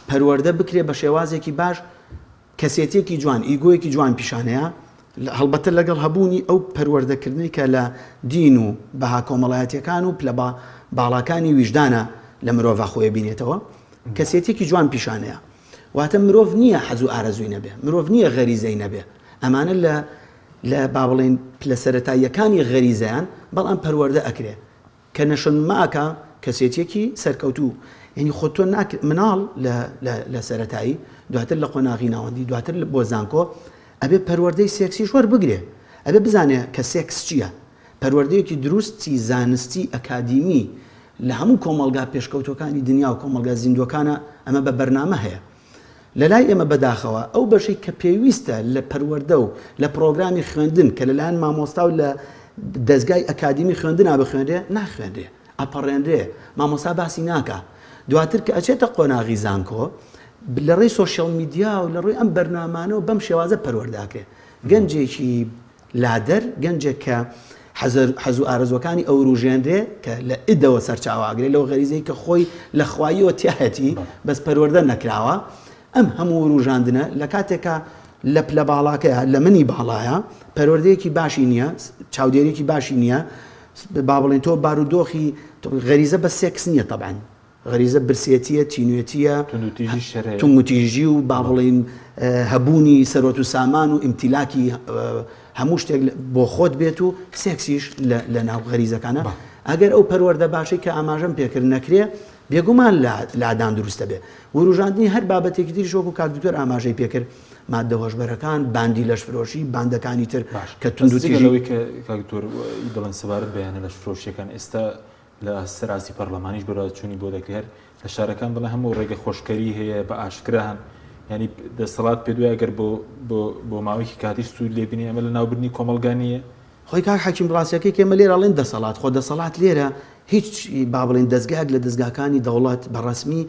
پەروەردە بکرێ بە شێوازێکی باش کەسێتێکی جوان ئیگۆیەکی جوان پیشانەیە هەڵبەتە لەگەڵ هەبوونی ئەو پەروەردەکردنی کە لە دین و بەها کۆمەڵایەتیەکان و پلە باڵاکانی ویژدانە لە مرۆڤ خۆی بینێتەوە کەسێتێکی جوان پیشانەیە واتە مرۆڤ نییە حەز و ئارەزووی نەبێ مرۆڤ نییە غەریزەی نەبێ ئەمانە لە با بڵێن پلە سەرەتاییەکانی غەریزەیان بەڵام پەروەردە ئەکرێ کە نەشنماکە کەسێتێکی سەرکەوتوو یعنی خۆ تۆ مناڵ لە سەرەتایی دواتر لە قۆناغی ناوەندی دواتر بۆ زانکۆ ئەبێ پەروەردەی سێکسیش وەربگرێ ئەبێ بزانێ کە سێکس چییە پەروەردەیەکی دروستی زانستی ئەکادیمی لە هەموو کۆمەڵگا پێشکەوتەکانی دنیا و کۆمەڵگا زیندوەکانە ئەمە بە بەرنامە هەیە لە لای ئێمە بەداخەوە ئەو بەشەی کە پێویستە لە پەروەردە و لە پرۆگرامی خوێندن کە لەلایەن مامۆستا و لە دەستگای ئەکادیمی خوێندنا بخوێنرێ ناخوێنرێ ئەپەڕێنرێ مامۆستا باسی ناکە دواتر کە ئەچێتە قۆناغی زانکۆ لە ڕێی سۆشیال میدیا و لە ڕووی ئەم بەرنامانە و بەم شێوازە پەروەرداکرێ گەنجێکی لادەر گەنجێک کە حەز و ئارەزوەکانی ئەو ڕوژێنرێ کە لە ئیدەوە سەرچاواگرێت لەو غەریزەی کە خۆی لە خواییەوە تیاهەتی بەس پەروەردە نەکراوە ئەم هەموو ڕوژاندنە لە کاتێکە لە پلە باڵاکەیە لە منی باڵایە پەروەردەیەکی باشی نییە چاودێریەکی باشی نییە با بڵێن تۆ بارودۆخی غەریزە بە سێکس نییە تەبعاً غەریزە برسێتیە تینوێتیە تونگوتیژی و با بڵێن هەبوونی سەرۆت و سامان و ئیمتیلاکی هەموو شتێک بۆ خۆت بێت و سێکسیش لە ناو غەریزەکانە ئەگەر ئەو پەروەردە باشەی کە ئاماژەم پێکرد نەکرێ بێگومان لادان دروستە بێ وروژاندنی هەر بابەتێکی تری شۆک و کاردکتۆر ئاماژەی پێکرد مادە هۆشبەرەکان باندی لەشفرۆشی باندەکانی تر کە توندوتیژەوەی کە کاکتۆر دڵن سەبارەت بەیانە لەشفرۆشیەکان ئێستا لە سەراسی پەرلەمانیش بەڕاچوونی بۆ دەکرێت لە شارەکان بڵێ هەموو ڕێگە خۆشکەری هەیە بە ئاشکراهان ینی دەسەڵات پێ دوای ئەگەر بۆ ماوەیەکی کاتیش سوود لێبینی ئەمە لە ناوبردنی کۆمەڵگانیە خۆی کاک حەکیم ڕاستیەکەی کێمە لێرە ئەڵێن دەسەڵات خۆ دەسەڵات لێرە هیچ با بڵێن دەستگاک لە دەستگاکانی دەوڵەت بەڕەسمی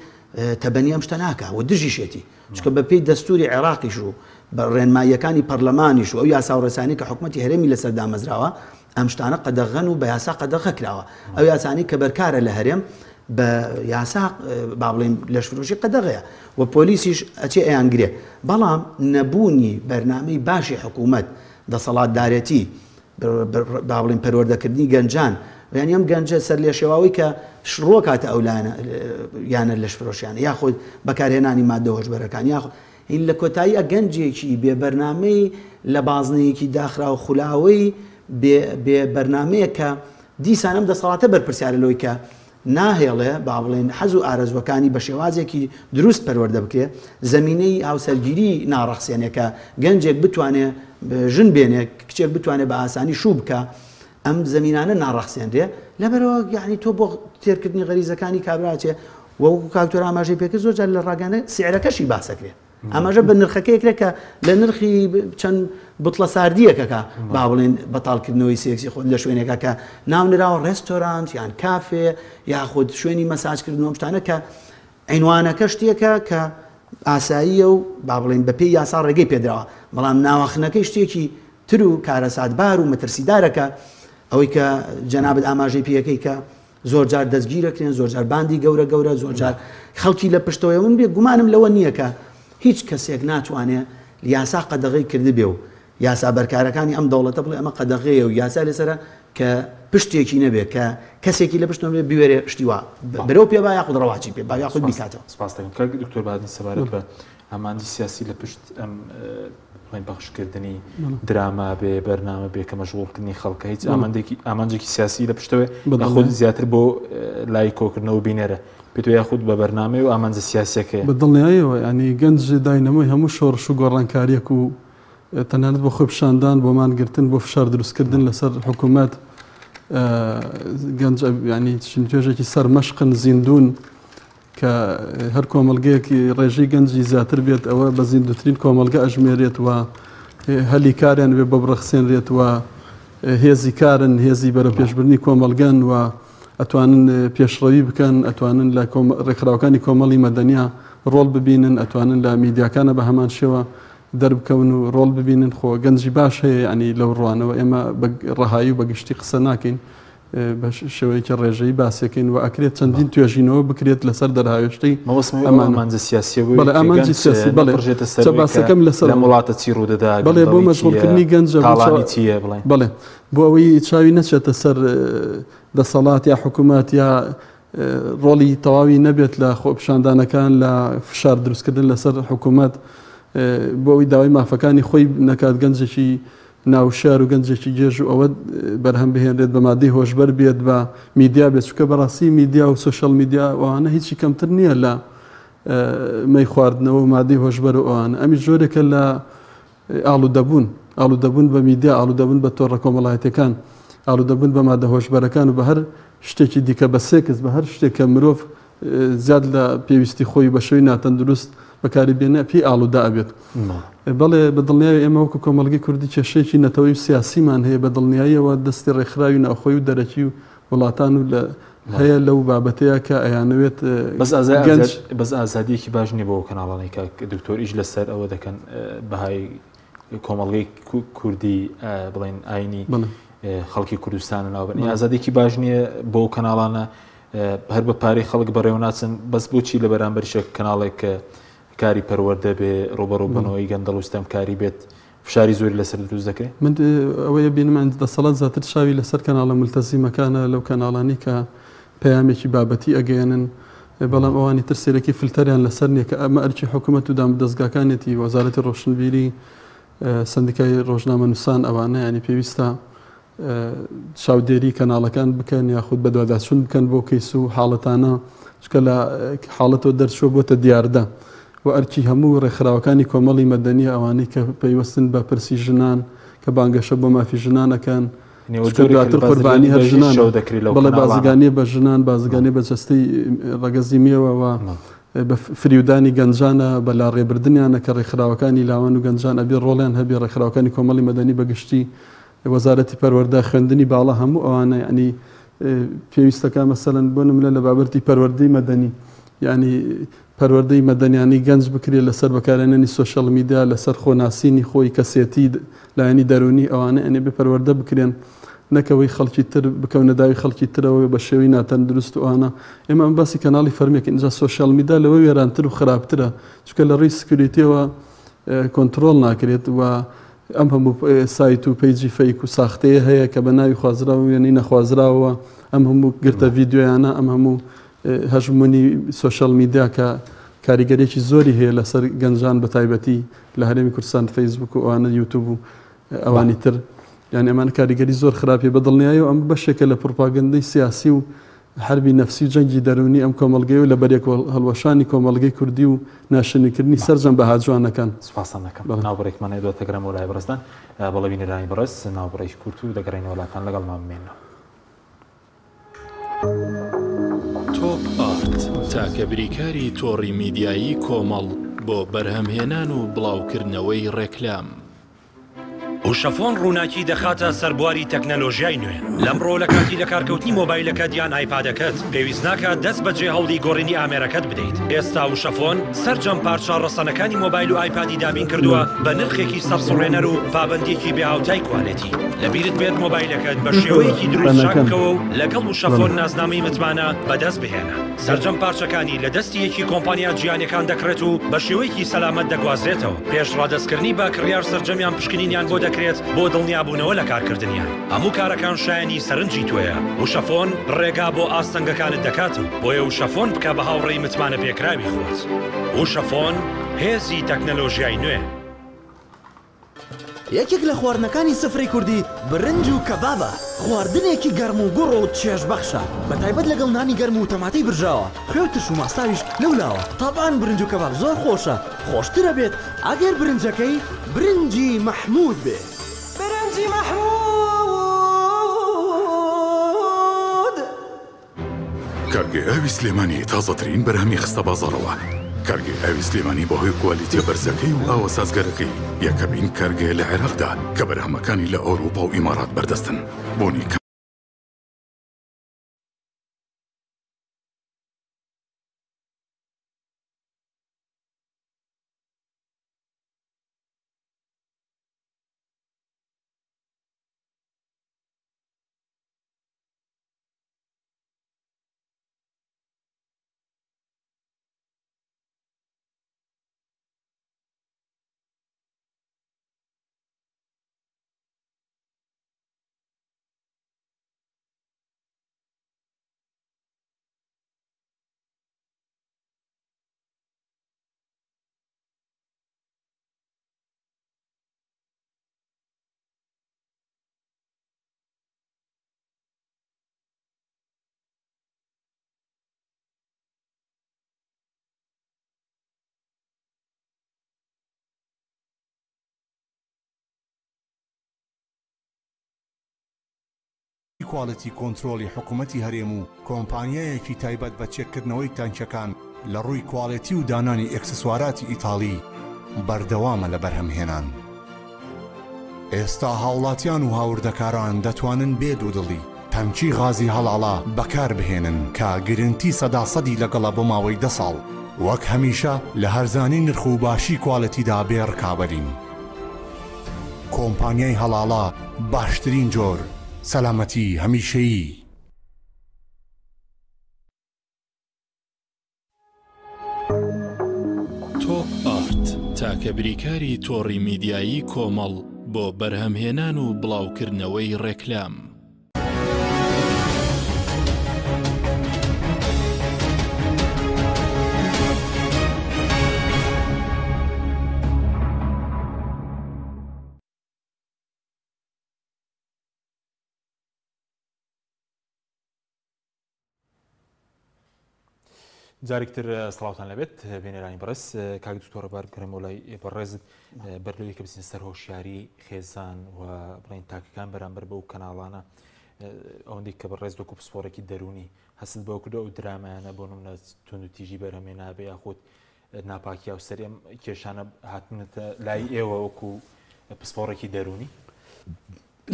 تەبەنی ئەم شتە ناکە و دژیشێتی چکە بە پێی دەستوری عێراقیش و بە ڕێنماییەکانی پەرلەمانیش و ئەو یاسا و ڕێسانی کە حکومەتی هەرێمی لەسەر دامەزراوە ئەم شتانە قەدەغەن و بە یاسا قەدەغە کراوە ئەو یاسانی کە بەرکارە لە هەرێم بە یاسا با بڵێن لەشفرۆشی قەدەغەیە و پۆلیسیش ئەچێ ئەیانگرێ بەڵام نەبوونی بەرنامەی باشی حکوومەت دەسەڵاتدارەتی با بڵێن پەروەردەکردنی گەنجان یعنی ئەم گەنجە سەر لێ شێواوی کە شڕۆ کاتە ئەولانە یانە لەشفرۆشیانە یاخود بەکارهێنانی مادە هۆشبەرەکان یاخود این لە کۆتاییە گەنجێکی بێ بەرنامەی لە بازنەیەکی داخرا و خولاوەی بێ بەرنمەیە کە دیسان ئەم دەسەڵاتە بەرپرسیارە لەوەی کە ناهێڵێ با بڵێن حەز و ئارەزوەکانی بە شێوازێکی دروست پەروەردە بکرێ زەمینەی هاوسەرگیری ناڕەخسێنێکە گەنجێک بتوانێ ژن بێنێ کچێک بتوانێت بە ئاسانی شوو بکە ئەم زەمینانە ناڕەخسێنرێ لەبەرەوە یعنی تۆ بۆ تێرکردنی غەریزەکانی کابراچێ وەکو کاکتۆر ئاماژەی پێکرد زۆر جار لە ڕاگەانە سیعرەکەشی باسەکرێ ئاماژە بە نرخەکەیەکرێت کە لە نرخی چەند بتڵە ساردیەکەکە با بڵێن بەتاڵکردنەوەی سێکسی خۆت لە شوێنێکە کە ناونراوە ڕێستۆرانت یان کافێ یاخود شوێنی مەساجکردنەوە شتانە کە عینوانەکە شتێکە کە ئاساییە و با بڵێن بە پێی یاسا ڕێگەی پێدراوە بەڵام ناوەخنەکەی شتێکی تر و کارەساتبار و مەترسیدارەکە ئەوەی کە جەنابەت ئاماژەی پێەکەی کە زۆر جار دەستگیرەکرێن زۆر جار باندی گەورە زۆر جار خەڵکی لە پشتەوەی من بێ گومانم لەوە نییە کە هیچ کەسێک ناتوانێت یاسا قەدەغەی کردی بێ و یاسا بەرکارەکانی ئەم دەوڵەتە بڵێ ئەمە قەدەغەیە و یاسا لەسەرە کە پشتێکی نەبێت کە کەسێکی لە پشتەوە بێ بوێرێ شتیوا بەرەو پێ با یاخود ڕەواچی پێ با یاخود بیکاتەوە. سپاس دەکەم کاک دکتۆر بادنی سەبارەت بە ئامانجی سیاسی لە پشت ئەم بەخشکردنی دراما بێ بەرنامە بێ کە مەشغوڵکردنی خەڵکە هیچ ئامانجێکی سیاسی لە پشتەوە خۆ زیاتر بۆ لای کۆکردنەوە بینەرە پێ یاخود بە بەرنامەی و ئامانجە سیاسەکەی بەدڵنیاییەوە ینی گەنج داینەمەی هەموو شۆڕش و گۆڕانکاریەک و تەنانەت بۆ خۆی پیشاندان بۆمانگرتن بۆ فشار دروستکردن لەسەر حکوومەت گەنج ینی توێژێکی سەرمەشقن زیندون کە هەر کۆمەلگەیەکی ڕێژەی گەنجی زیاتر بێت ئەوە بە زیندوترین کۆمەلگە ئەژمێرێت و هەلی کاریان بێ بە بڕەخسێنرێت و هێزی کارن هێزی بەرە پێشبردننی کۆمەلگەن و ئەتوانن پێشڕەوی بکەن ئەتوانن لە ڕێکخراوەکانی کۆمەڵی مەدەنیا ڕۆڵ ببینن ئەتوانن لە میدیاکانە بە هەمان شێوە دەربکەون و ڕۆڵ ببینن خۆ گەنجی باش هەیە ینی لەو ڕوانەوە ئێمە ڕەهایی و بەگشتی قسە ناکەین بە شێوەیەکی ڕێژەی باسیەکەین و ئەکرێت چەندین توێژینەوە بکرێت لەسەر دەرهاوێشتەی ئەمانجە سیاسی ئەمانجی سیاسی باسەکەم لەسەر وڵاتە چی ڕوودەدا بەڵێ بۆ مەشغوڵکردنی گەنجە بڵێ بۆ ئەوەی چاوی نەچێتە سەر دەسەڵات یا حکوومەت یا ڕۆڵی تەواوی نەبێت لە خۆپیشاندانەکان لە فشار دروستکردن لەسەر حکوومەت بۆ ئەوی داوای مافەکانی خۆی نەکات گەنجێکی ناوشار و گەنجێکی گێژ و ئەوە بەرهەم بهێنرێت بە مادەی هۆشبەر بێت بە میدیا بێت چکە بەڕاستی میدیا و سوشەل میدیا ئەوانە هیچی کەمتر نییە لە مەی خواردنەوە و مادەی هۆشبەر و ئەوانە ئەمی جۆرێکە لە ئاڵوودەبوون بە میدیا ئاڵوودەبوون بە تۆڕە کۆمەڵایەتەکان ئاڵوودەبوون بە مادە هۆشبەرەکان و بە هەر شتێکی دیکە بە سێکس بە هەر شتێکە مرۆڤ زیاد لە پێویستی خۆی بە شوی ناتەندروست بەکاری بێنە پێی ئاڵوودا ئەبێت بەڵێ بەدڵنیایی ئێمە وەکو کۆمەڵگەی کوردی کێشەیەکی نەتەوەی سیاسیمان هەیە بەدڵنیاییەوە دەستی ڕێکخراوی ناوخۆی و دەرەکی و وڵاتان و هەیە لەو بابەتەیە کە ئەیانەوێت بەس ئازادیەکی باش نیە بۆ کەناڵانەی کە دکتۆریش لەسەر ئەوە دەکەن بەهای کۆمەڵگەی کوردی بڵێن ئاینی خەڵکی کوردستانە ناوبەرنی ئازادێکی باش نییە بۆ کەناڵانە هەر بە پارەی خەڵک بەڕێوە ناچن بەس بۆچی لە بەرامبەرشە کەناڵێک کە کاری پەروەردە بێ ڕۆبەڕۆبنەوەی گەندەڵ وستەم کاری بێت فشاری زۆری لەسەر دروست دەکرێت من ئەوەیە بینمان دەسەڵات زیاتر شاوی لەسەر کەناڵە ملتەزیمەکانە لەو کەناڵانی کە پەیامێکی بابەتی ئەگەێنن بەڵام ئەوانی تر سێرەکی فلتەریان لەسەر نییە کە ئەمە ئەرکی حکوومەت و دامدەستگاکانێتی وەزارەتی ڕۆشنبیری سندیکای ڕۆژنامە نووسان ئەوانە ینی پێویستە چاودێری کەناڵەکان بکەن یاخود بە دوواداچوون بکەن بۆ کەیس و حاڵەتانە چکە لە حاڵەتەوە دەرچووە بۆتە دیاردە و ئەرکی هەموو ڕێکخراوەکانی کۆمەڵی مەدەنی ئەوانەی کە پەیوەستن بە پرسی ژنان کە بانگەشە بۆ مافی ژنانەکەن دواتر قوربانی هەر ژنان بەڵێ بازرگانی بە ژنان بازرگانی بە جەستەی ڕەگەزی مێوەوە بە فریودانی گەنجانە بە لا ڕێبردنیانە کە ڕێکخراوەکانی لاوان و گەنجان ئەبێ ڕۆڵیان هەبێ ڕێکخراوەکانی کۆمەڵی مەدەنی بەگشتی وەزارەتی پەروەردە خوێندنی باڵا هەموو ئەوانە ینی پێویستەکە مەسەلەن بۆ نمونە لە بابەتی پەروەردەی مەدەنی ینی پەروەردەی مەدەنیانی گەنج بکرێت لەسەر بەکارهێنانی سوشەل میدیا لەسەر خۆناسینی خۆی کەسێتی لایەنی دەرونی ئەوانە ئەنێ بە پەروەردە بکرێن نەکەوەی خەڵکی تر بکەونە داوی خەڵکی ترەوە بە شێوی ناتەندروست و ئەوانە ئێمە ئەم باسی کەناڵی فەرمیێک اینجا سوشەل میدیا لەوە وێرانتر و خراپترە چکە لە ڕێی سکیوریتیەوە کۆنتترۆل ناکرێت و ئەم هەموو سایت و پیجی فەیک و ساختەیە هەیە کە بە ناوی خوازراوە وێنی نەخوازراوە ئەم هەموو گرتە ڤیددیۆیانە ئەم هەموو هەژمونی سوشەل میدیا کە کاریگەرێکی زۆری هەیە لەسەر گەنجان بە تایبەتی لە هەرێمی کوردستان فەیسبوک و ئەوانە یوتیوب و ئەوانی تر یعنی ئەمان کاریگەری زۆر خراپی بەدڵنیایە و ئەم بەشێکە لە پروپاگەندەی سیاسی و حربی نەفسی و جەنگی دەرونی ئەم کۆمەڵگەی و لە بەرێک هەڵوەشانی کۆمەڵگەی کوردی و ناشنیکردنی سەرجەم بە هاجوانەکان سوپاسان دەکەم ناوبڕێکمانە دواتەگەرم و لای بەڕستان بەڵێ بینەرانی بەڕست ناوبڕێکی کورد و دەگەڕێنەوە وڵاتان لەگەڵمان بمێنەوە. تۆپ ئارت تاکە بریکاری تۆڕی میدیایی کۆمەڵ بۆ بەرهەمهێنان و بڵاوکردنەوەی ڕێکلام. وشەفۆن ڕووناکی دەخاتە سەربواری تەکنەلۆژیای نوێ لەمڕۆ لە کاتی لە کارکەوتنی مۆبایلەکەت یان ئایپادەکەت پێویست ناکات دەست بەجێ هەوڵی گۆڕینی ئامێرەکەت بدەیت. ئێستا وشەفۆن سەرجەم پارچە ڕەسەنەکانی مۆبایل و ئایپادی دابین کردووە بە نرخێکی سەرسوڕێنەر و پابەندێکی بێهاوتای کوالێتی. لەبیرت بێت مۆبایلەکەت بە شێوەیەکی دروست چاکەوە و لەگەڵ وشەفۆن نازنامەی متمانە بەدەست بهێنە. سەرجەم پارچەکانی لە دەستی یەکی کۆمپانیا جیهانیەکان دەکرێت و بە شێوەیەکی سەلامەت دەگوازرێتەوە. پێش ڕادەستکردنی بە کڕیار سەرجەمیان پشکنینیان بۆ دەکرێت بۆ دڵنیابوونەوە لە کارکردنیان. هەموو کارەکان شایانی سەرنجی توێیە. وشەفۆن ڕێگا بۆ ئاستەنگەکانت دەکاتەوە بۆیە وشەفۆن بکە بە هاوڕێی متمانە پێکراوی خۆت. وشەفۆن هێزی تەکنەلۆژیای نوێ. یەکێک لە خواردنەکانی سفرەی کوردی برنج و کەبابە، خواردنێکی گەرم و گوڕ و چێژبەخشە، بەتایبەت لەگەڵ نانی گەرم و تەماتەی برژاوە، خوێوتش و ماستاویش لەولاوە. تاپان برنج و کەباب زۆر خۆشە، خۆشترە بێت ئەگەر برنجەکەی برنجی مەحموود بێت. برنجی مەحموود! کارگێ ئاوی سلێمانی تازەترین بەرهەمی خستە بازاڕەوە. کارگێ ئاوی سلێمانی بەهۆی کوالیتیە بەرزەکەی و ئاوە سازگەرەکەی یەکەمین کارگێ لە عێراقدا کە بەرهەمەکانی لە ئەوروپا و ئیمارات بەردەستن. بۆنی کواڵەتی کۆنترۆلی حکوومەتی هەرێم و کۆمپانیایەکی تایبەت بە چێککردنەوەی تانکەکان لە ڕووی کواڵەتی و دانانی ئەکسسواراتی ئیتاڵی بەردەوامە لە بەرهەمهێنان. ئێستا هاوڵاتیان و هاوردەکاران دەتوانن بێ دوودڵی تەمچی غازی هەڵاڵا بەکار بهێنن کە گرنتی سەداسەدی لەگەڵە بۆ ماوەی 10 ساڵ، وەک هەمیشە لە هەرزانی نرخ و باشی کواڵەتیدا بێڕکابەرین. کۆمپانیای هەڵاڵا باشترین جۆر سەلامەتی هەمیشەیی. تۆپ ئارت تاکە بریکاری تۆڕی میدیایی کۆمەڵ بۆ بەرهەمهێنان و بڵاوکردنەوەی ڕێکلام. جارێکتر سڵاوتان لەبێت بێنەرانی بەڕێز کاک دکتۆر بارگەرەمەوڵای بەڕێزت بەرلەوەی کە بچین سەر هۆشیاری خێزان و بڵین تاکەکان بەرامبەر بەو کەناڵانە ئەوەندەی کە بەڕێز وەکو پسپۆرێکی دەرونی هەست بەوە کردو ئەو درامایانە بۆ نمونە تونند و تیژی بەرهەمێنا بێ یاخود ناپاکی و سەرێم کێشانە هاتنێتە لای ئێوە وەکو پسپۆڕێکی دەرونی؟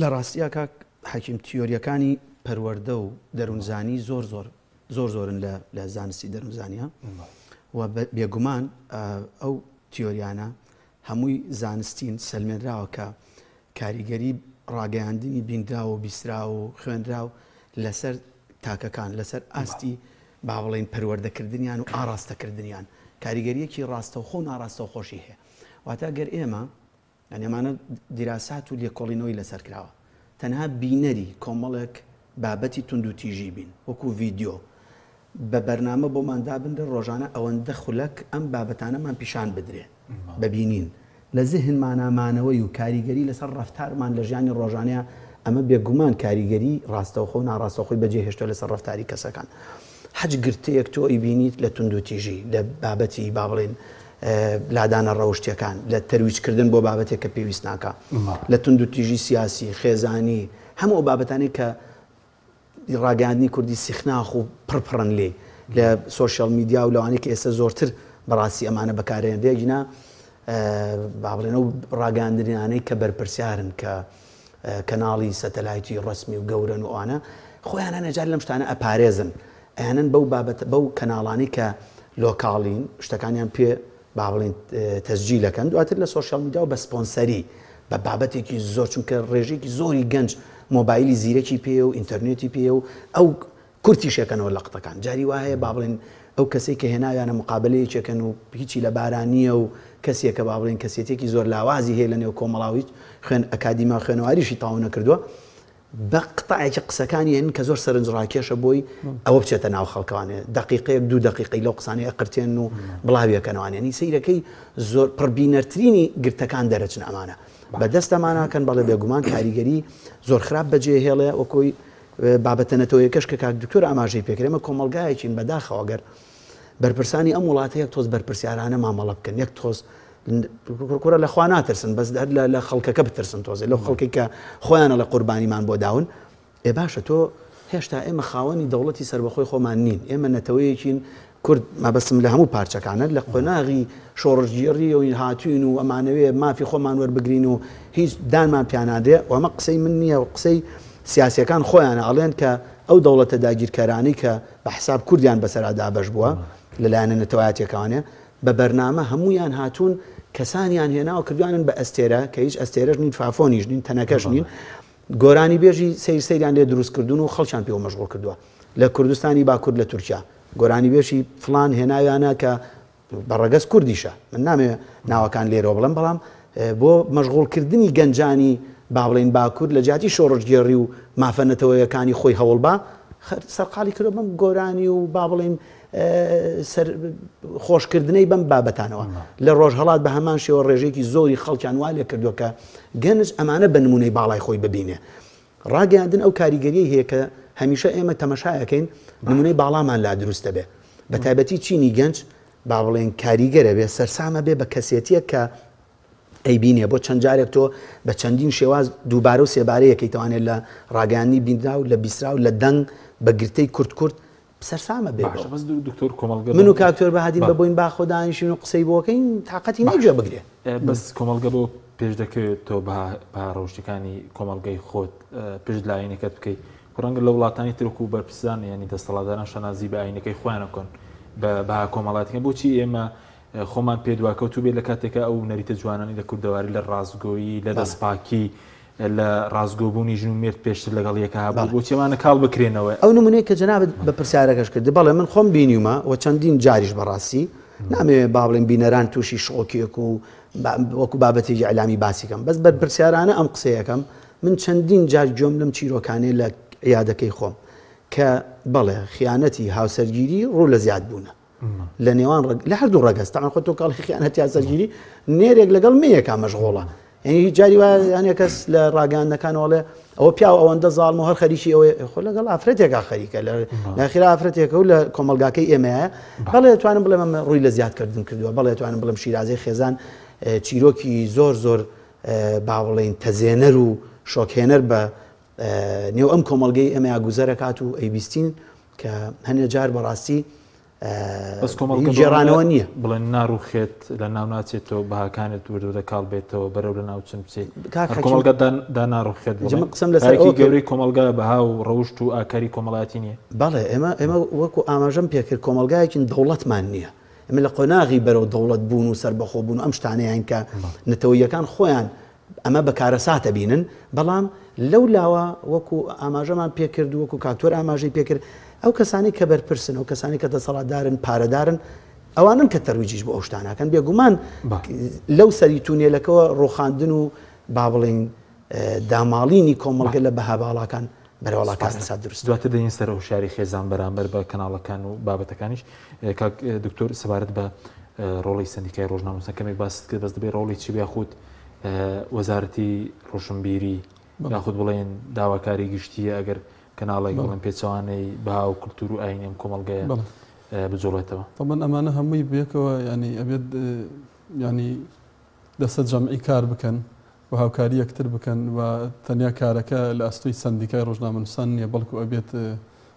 لە ڕاستیە کاک حەکیم تیۆریەکانی پەروەردە و دەروونزانی زۆر زۆرن لە زانستی دەروونزانیە و بێگومان ئەو تیۆریانە هەمووی زانستین سەلمێنراوە کە کاریگەری ڕاگەیاندنی بیندرا و بیسترا و خوێنرا و لەسەر تاکەکان لەسەر ئاستی با بڵێن پەروەردەکردنیان و ئاراستەکردنیان کاریگەریەکی ڕاستەوخۆ و ناڕاستەو خۆشی هەیە. واتە گەر ئێمە ئەمانە دیراسات و لێکۆڵینەوەی لەسەر کراوە تەنها بینەری کۆمەڵێک بابەتی تونند و تیژی بین وەکو ڤیدیۆ بە بەرنامە بۆمان دابندە ڕۆژانە ئەوەندە خولەک ئەم بابەتانەمان پیشان بدرێ ببینین لە زیهنمانەمانەوەی و کاریگەری لەسەر ڕەفتارمان لە ژیانی ڕۆژانەیە ئەمە بێگومان کاریگەری ڕاستەوخۆ و ناڕاستەوخۆی بەجێهێشتۆ لەسەر ڕەفتاری کەسەکان. حەج گرتەیەک تۆ ئیبینیت لە تونند و تیژی لە بابەتی با بڵێن لادانە ڕەوشتیەکان لە تەرویجکردن بۆ بابەتێک کە پێویست ناکە لە تونند و تیژی سیاسی خێزانی هەموو بابەتانی کە ڕاگەاندنی کوردی سیخناخ و پڕپڕن لێ لە سۆشیال میدیا و لەوانەیە کە ئێستا زۆرتر بەڕاستی ئەمانە بەکارێن دێگینا با بڵێنە و ڕاگەاندنیانەی کە بەرپرسیارن کە کەناڵی سەتەلایتی ڕسمی و گەورن و ئەوانە خۆیانە نەجار لەم شتانە ئەپارێزن ئەیانن بەو بابەت بەو کەناڵانی کە لۆکاڵین شتەکانیان پێ با بڵێن تەسجیلەکەن دواتر لە سۆشیال میدیا و بە سپۆنسەری بە بابەتێکی زۆر چونکە ڕێژێکی زۆری گەنج مۆبایلی زیرەکی پێ و ئینتەرنێتی پێ و ئەو کورتیشەکەنەوە لە قوتەکان جاری وایە با بڵێن ئەو کەسێک کە هێناویانە مقابلەیەکێکن و هیچی لە بارانیە و کەسێکە با بڵێن کەسێتێکی زۆر لاوازی هەیە لە نێو کۆمەڵاوی خوێن ئەکادیما خوێنەواریشی تاو نەکردووە بە قتەعێکی قسەکانی هێن کە زۆر سەرنجڕاکێشە بۆی ئەوە بچێتە ناو خەڵکەوانێ دقیقەیەک 2 دقیقی لەو قسانەی ئەقرتێن و بڵاویەکەنەوانێنی سەیرەکەی زۆر پڕبینەرترینی گرتەکان دەرەچن ئەمانە بەدەست ئەمانەکەن بەڵێ بێگومان کاریگەری زۆر خراپ بەجێ هێڵێ وەکۆی بابەتە نەتەوەیەکەش کە کاک دکتۆر ئاماژەی پێکرێمە کۆمەلگایەکین بەداخەوەگەر بەرپرسانی ئەم وڵاتە یەک تۆز بەرپرسیارانە مامەڵە بکەن یەک تۆز کوڕە لە خوا ناترسن بەس لە خەڵکەکە بترسن تۆزێ لەو خەڵکی کە خۆیانە لە قوربانیمان بۆ داون ئێ باشە تۆ هێشتا ئێمە خاوەنی دەوڵەتی سەربەخۆی خۆمان نین ئێمە نەتەوەیەکین کورد مەبەستم لە هەموو پارچەکانە لە قۆناغی شۆڕژگیری و هاتوین و ئەمانەوێ مافی خۆمان وەربگرین و هیچ دانمان پیانادرێ و ئەمە قسەی من نییە و قسەی سیاسەکان خۆیانە ئەڵێن کە ئەو دەوڵەتە داگیرکەرانی کە بە حساب کوردیان بەسەرادا بەش بووە لەلایەنە نەتەوایەتەکانێ بە بەرنامە هەمویان هاتوون کەسانیان هێناوە کردوانن بە ئەستێرە کە هیچ ئەستێرەش نین فافۆنیش نین تەنەکەش نین گۆرانی بێژی سەیریان لێ دروستکردون و خەڵکیان پێوە مەشغوڵ کردووە لە کوردستانی باکورد لە تورکیا گۆرانی بێژی فلان هێناویانە کە بەڕەگەز کوردیشە من نامێ ناوەکان لێرەوە بڵم بەڵام بۆ مەشغوڵکردنی گەنجانی با بڵێن باکورد لە جاتی شۆڕژگێڕی و مافەنەتەوەیەکانی خۆی هەوڵبا سەرقاڵی کردو بەم گۆرانی و با بڵێن خۆشکردنەی بەم بابەتانەوە لە ڕۆژهەڵات بە هەمان شێوە ڕێژێکی زۆری خەڵکیان وا لێ کردووە کە گەنج ئەمانە بە نمونەی باڵای خۆی ببینێ ڕاگەاندن ئەو کاریگەریە هەیە کە هەمیشە ئێمە تەمەشایەکەین نمونەی باڵامان لا دروستە بێ بە تایبەتی چینی گەنج با بڵێن کاریگەرە بێ سەرسامە بێ بە کەسێتیە کە ئەیبینێ بۆ چەند جارێک تۆ بە چەندین شێواز دووبارە و سێبارەیەکەی توانێت لە ڕاگەاندنی بینرا و لە بیسرا و لە دەنگ بە گرتەی کورد سەرسامە بێ دکتۆر کۆمەڵگە من و کاکتۆر بەهادین بە بۆین باخۆدانیشین و قسەی بۆکەین تااقەتی نەگوێ بگرێ بەس کۆمەڵگە بۆ پێش دەکەوێت تۆ بە ڕۆژتەکانی کۆمەڵگەی خۆت پشت لە ئاینەکەت بکەیت ڕەنگە لە وڵاتانی ترک و بەرپرسان ینی دەسەڵاتداران شەنازی بە ئاینەکەی خۆیانەکەن بە کۆمەڵاتەکە بۆچی ئێمە خۆمان پێدواکەوت و بێت لە کاتێکە ئەو نەریتە جوانانی لە کوردەواری لە ڕازگۆیی لە دەستپاکی لە ڕازگۆبوونی ژن و مێرد پێشتر لەگەڵ یەکە هەبوو بۆچێمانە کاڵ بکرێنەوە ئەو نمونەیە کە جەنابەت بە پرسیارەکەش کرد بەڵێ من خۆم بینیومە و چەندین جاریش بەڕاستی نامەوێت با بڵێن بینەران تووشی شۆکێک و وەکو بابەتێکی ئەلامی باسیکەم بەس بەر پرسیارانە ئەم قسەیەکەم من چەندین جار گوێم لەم چیرۆکانەی لە عیادەکەی خۆم کە بەڵێ خیانەتی هاوسەرگیری ڕوو لە زیاد بوونە لە نێوان لە هەردوو ڕەگەز تاان خۆ تۆ کاڵ خیانەتی هاوسەرگیری نێرێک لەگەڵ مەیەکە مەشغۆڵە یعنی هیچ جاری وایە کەس لە ڕاگەاندنەکانەوەڵێ ئەوە پیا ئەوەندە زاڵم و هەر خەریکی ئەوەی خۆ لەگەڵ ئافرەتێکا خەریکە لە خیرا ئافرەتێکە و لە کۆمەلگاکەی ئێمەیە بەڵێ دەتوانم بڵێم ئەمە ڕووی لە زیادکردن کردووە بەڵێ دەتوانم بڵێم شیرازەی خێزان چیرۆکی زۆر با بڵێن تەزێنەر و شۆکهێنەر بە نێو ئەم کۆمەلگەی ئێمە یاگوزەرەکات و ئەیبیستین کە هەنێ جار بەڕاستی جێڕانەوە نییە بڵێن ناڕوخێت لە ناو ناچێتەوە بەهاکانت وردە کاڵ بێتەوە بەرەو لە ناو چەند بچێت کۆمەلگەدا ناڕوخێت قسم لەسەر گەورەی کۆمەلگا بەها و ڕەوشت و ئاکاری کۆمەڵاتی نییە بەڵێ ئێمە وەکو ئاماژەم پێکرد کۆمەلگایەکین دەوڵەتمان نییە ئەمە لە قۆناغی بەرەو دەوڵەت بوون و سەربەخۆ بوون و ئەم شتانەیان کە نەتەوەیەکان خۆیان ئەمە بەکارەساتە بینن بەڵام لەو لاوە وەکو ئاماژەمان پێکرد و وەکو کاکتۆر ئاماژەی پێکرد ئەو کەسانی کە بەرپرسن ئەو کەسانی کە دەسەڵاتدارن پارەدارن ئەوانن کە تەرویجیش بۆ ئەو شتانەکەن بێگومان لەو سەری تونێلەکەەوە ڕۆخاندن و با بڵێن داماڵینی کۆمەڵگە لە بەها باڵاکان بەرەوەڵاکان دروست دواتر دەین سەر و شاری خێزان بەرامبەر بە کەناڵەکان و بابەتەکانیش دکتۆر سەبارەت بە ڕۆڵی سندیکای ڕۆژنامەنووسان کەمێک باست کرد بەس دەبێت ڕۆڵی چی بیاخود وەزارەتی ڕۆشنبیری یاخود بڵێن داواکاری گشتیە ئەگەر کەناڵێک بڵێن پێچەوانەی بەها و کولتور و ئاینی ئەم کۆمەڵگەیە بجۆڵێتەوە طبعا ئەمانە هەمووی بێکەوە ینی ئەبێت ینی دەسە جەمعی کار بکەن و هاوکاری یەکتر بکەن و تەنیا کارەکە لە ئەستۆی سندیکای ڕۆژنامەنووسان نییە بەڵکو ئەبێت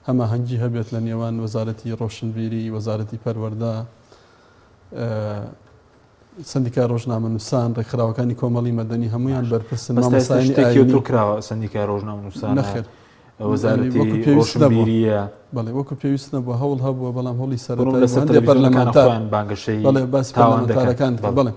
هەماهەنگی هەبێت لە نێوان وەزارەتی ڕۆشنبیری وەزارەتی پەروەردە سندیکای ڕۆژنامەنووسان ڕێکخراوەکانی کۆمەڵی مەدەنی هەمویان بەرپرسن مامۆستایانی ئاینی کراوە سندیکای ڕۆژنامەنووسان نەخێر وەزارەتی ڕۆشنبیریە بەڵێ وەکو پێویستە بۆ هەوڵ هەبووە بەڵام هەوڵی سەرەتایی پەرلەمانتار بانگەشەی بەڵێ باس پەرلەمانتارەکان بڵێ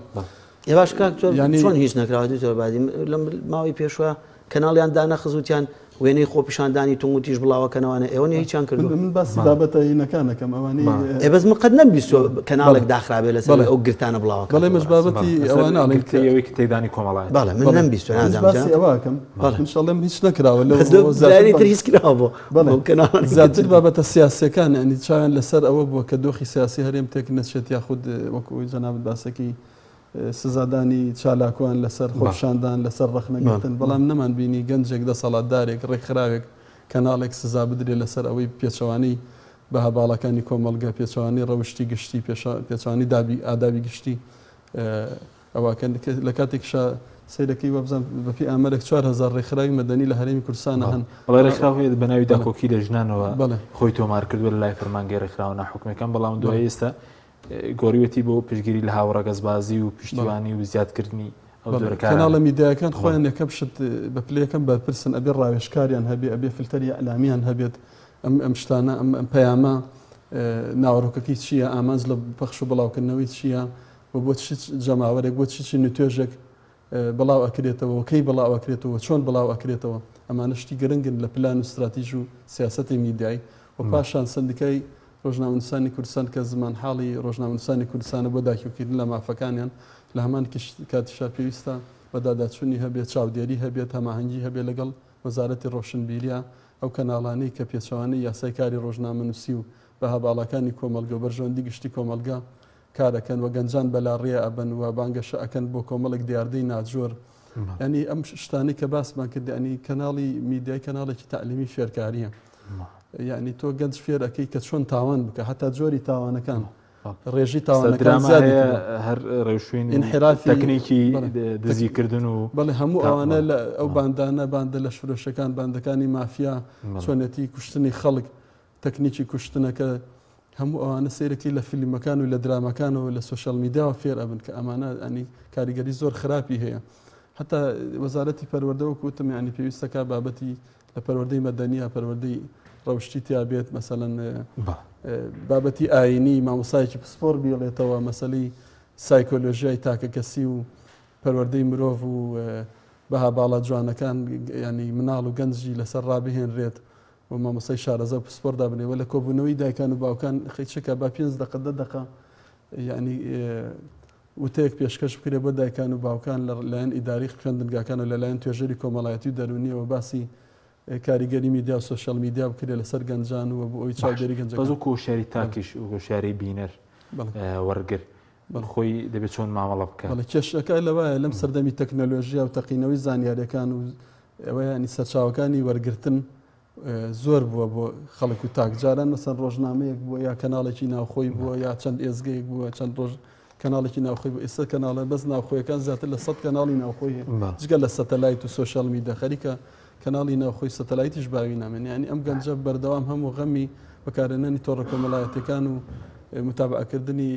ێ باش کاکتۆر چۆن هیچ نەکراوە دوتەوە بادی لە ماوەی پێشوە کەناڵیان دانەخزوتیان وێنەی خۆپیشاندانی تونگ و تیژ بڵاوەکەنەوەە ئێوە هیچیان کردو من باسی بابەتە هینەکانەکەم ئەوانەی بەس من قەت نەمبیستوە کەناڵێک داخرابێ لەسەر ئەو گرتانە بڵاوەکە بەڵێ مەش بابەتی ئەوانە ئەوەی کە تێدانی کۆمەڵایەت بەڵێ من نەمبیستوە باسی ئەوەکەم ئینشاڵڵا هیچ نەکراوە لەزاری تر هیچ کراوە زیاتر بابەتە سیاسیەکان ئەنی چاویان لەسەر ئەوە بووە کە دۆخی سیاسی هەرێم تێک نەچێت یاخود وەکوی جەنابەت باسەکەی سزادانی چالاکوان لەسەر خۆشاندان لەسەر ڕەخنەگرتن بەڵام نەمان بینی گەنجێک دەسەڵاتدارێک ڕێکخراوێک کەناڵێک سزا بدرێت لەسەر ئەوەی پێچەوانی بە هەباڵەکانی کۆمەلگا پێچەوانی ڕەوشتی گشتی پێچوانی ئادابی گشتی ئەوەکە لە کاتێکشا سیرەکەی وەبزان بەپی ئامەرێک 4,000 ڕێکخراوی مەدەنی لە هەرێمی کوردستانە هەن بەڵێ ڕێکخراو هەیە بەناوی داکۆکی لە ژنانەوە خۆی تۆمار کردووە لە لای فەرمانگەی ڕێکخراوە ناحوکمەکان بەڵام دوای ئێستا گۆریوەتی بۆ پشتگیری لە هاوڕەگەزبازی و پشتیوانی و زیادکردنی کەناڵە میدیاکان خۆیان یەکەم شت بە پلەکەم بەرپرسن ئەبێ ڕاوێژکاریان هەبێ ئەبێ فلتەری ئەلامیان هەبێت ئەم شتانە ئەم پەیامە ناوەڕۆکەکەی چییە ئامانج لە پەخش و بڵاوکردنەوەی چییە و بۆ جەماوەرێک بۆ چی نوێژێک بڵاو ئەکرێتەوە وەکەی بڵاو ئەکرێتەوە چۆن بڵاو ئەکرێتەوە ئەمانە شتی گرنگن لە پلان و استراتیژ و سیاسەتی میدیایی و پاشان سندیکای ڕۆژنامەنووسانی کوردستان کە زمان حاڵی ڕۆژنامەنووسانی کوردستانە بۆ داخلکردن لە مافەکانیان لە هەمان کاتیشا پێویستە بەداداچوونی هەبێت چاودێری هەبێت هەماهەنگی هەبێت لەگەڵ وەزارەتی ڕۆشنبیریە ئەو کەناڵانەی کە پێچەوانی یاسای کاری ڕۆژنامەنووسی و بە هەباڵەکانی کۆمەلگە بەرژەوەندی گشتی کۆمەلگا کارەکەن و گەنجان بەلاڕێ ئەبن و بانگەشە ئەکەن بۆ کۆمەڵێک دیاردەی ناجۆر ینی ئەم شتانی کە باسمان کرد ینی کەناڵی میدیای کەناڵێکی تعلیمی فێرکاریە یعنی تۆ گەنج فێرەکەی کە چۆن تاوان بکە هەتا جۆری تاوانەکان ڕێژی تاوانەکان هەر ڕێوشوین انحرافی تەکنیکی دزیکردن و بەڵێ هەموو ئەوانە لە ئەو باندانە باندە لە شورۆشەکان باندەکانی مافیا چۆنەتی کوشتنی خەڵک تەکنیکی کوشتنەکە هەموو ئەوانە سیرەکەی لە فیلمەکان و لە درامەکانەوە لە سوۆشەل میدیاوە فێر ئەبن کە ئەمانە ئەنی کاریگەری زۆر خراپی هەیە هەتا وەزارەتی پەروەردەوە کوتم ینی پێویستەکە بابەتی لە پەروەردەی مەدەنیە پەروەردەی ڕەوشتی تیابێت مەسەلەن بابەتی ئاینی مامۆسایەکی پسپۆر بیڵێتەوە مەسەلەی سایکۆلۆژیای تاکە کەسی و پەروەردەی مرۆڤ و بەها باڵا جوانەکان ینی مناڵ و گەنجی لەسەر ڕابهێنرێت و مامۆسای شارەزە و پسپۆردا بنێەوە لە کۆبوونەوەی دایکان و باوکان خەیچەکە با 5 دقە ینی وتەیەک پێشکەش بکرێ بۆ دایکان و باوکان لەلایەن ئیداری خوێندنگاکان و لەلایەن توێژەری کۆمەڵایەتی و دەرونیەوە باسی کاریگەری میدیا و سوۆشەل میدیا بکرێت لەسەر گەنجان و بۆ ئەوی چاودێری گەنج بەزوو کۆشاری تاکیش و گۆشاری بینەر وەرگر خۆی دەبێت چۆن مامەڵە بکە کێشەکە لەوایە لەم سەردەمی تەکنەلۆژیا و تەقینەوەی زانیاریەکان و ئەوە ینی سەرچاوەکانی وەرگرتن زۆر بووە بۆ خەڵک و تاکجاران مەسەر ڕۆژنامەیەک بووە یا کەناڵێکی ناوخۆی بووە یا چەند ئێزگەیەک بووە چەند ڕۆژ کەناڵێکی ناوخۆی بوو ئێستا کەناڵە بەس ناوخۆیەکان زیاتر لە 100 کەناڵی ناوخۆی جگە لە سەتەلایت و سوۆشەل میدیا خەریکە کەناڵی ناوخۆی سەتەلایتیش باوی نامێن ینی ئەم گەنجە بەردەوام هەموو غەمی بەکارهێنانی تۆڕە کۆمەڵایەتەکان و متابعکردنی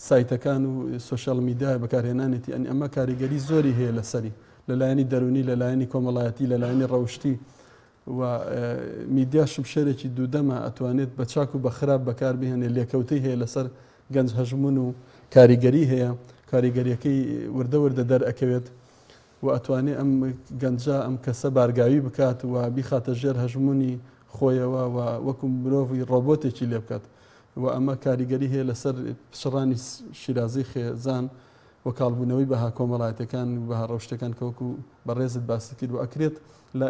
سایتەکان و سوۆشەل میدیای بەکارهێنانێتی ئەنی ئەمە کاریگەری زۆری هەیە لەسەری لەلایەنی دەرونی لەلایەنی کۆمەڵایەتی لەلایەنی ڕەوشتی و میدیاشم شێرێکی دوودەمە ئەتوانێت بە چاک و بە خراپ بەکاربهێنێ لێکەوتەی هەیە لەسەر گەنج هەژمون و کاریگەری هەیە کاریگەریەکەی وردە وردە دەرئەکەوێت و ئەتوانێت ئەم گەنجە ئەم کەسە بارگاوی بکات و بیخاتە ژێر هەژمونی خۆیەوە و وەکو مرۆڤی ڕۆبۆتێکی لێ بکات و ئەمە کاریگەری هەیە لەسەر پشڕانی شیرازی خێزان و کاڵبوونەوەی بەها کۆمەڵایەتەکان و بەها ڕەوشتەکان کەوەکو بەڕێزت باسی کرد و ئەکرێت لە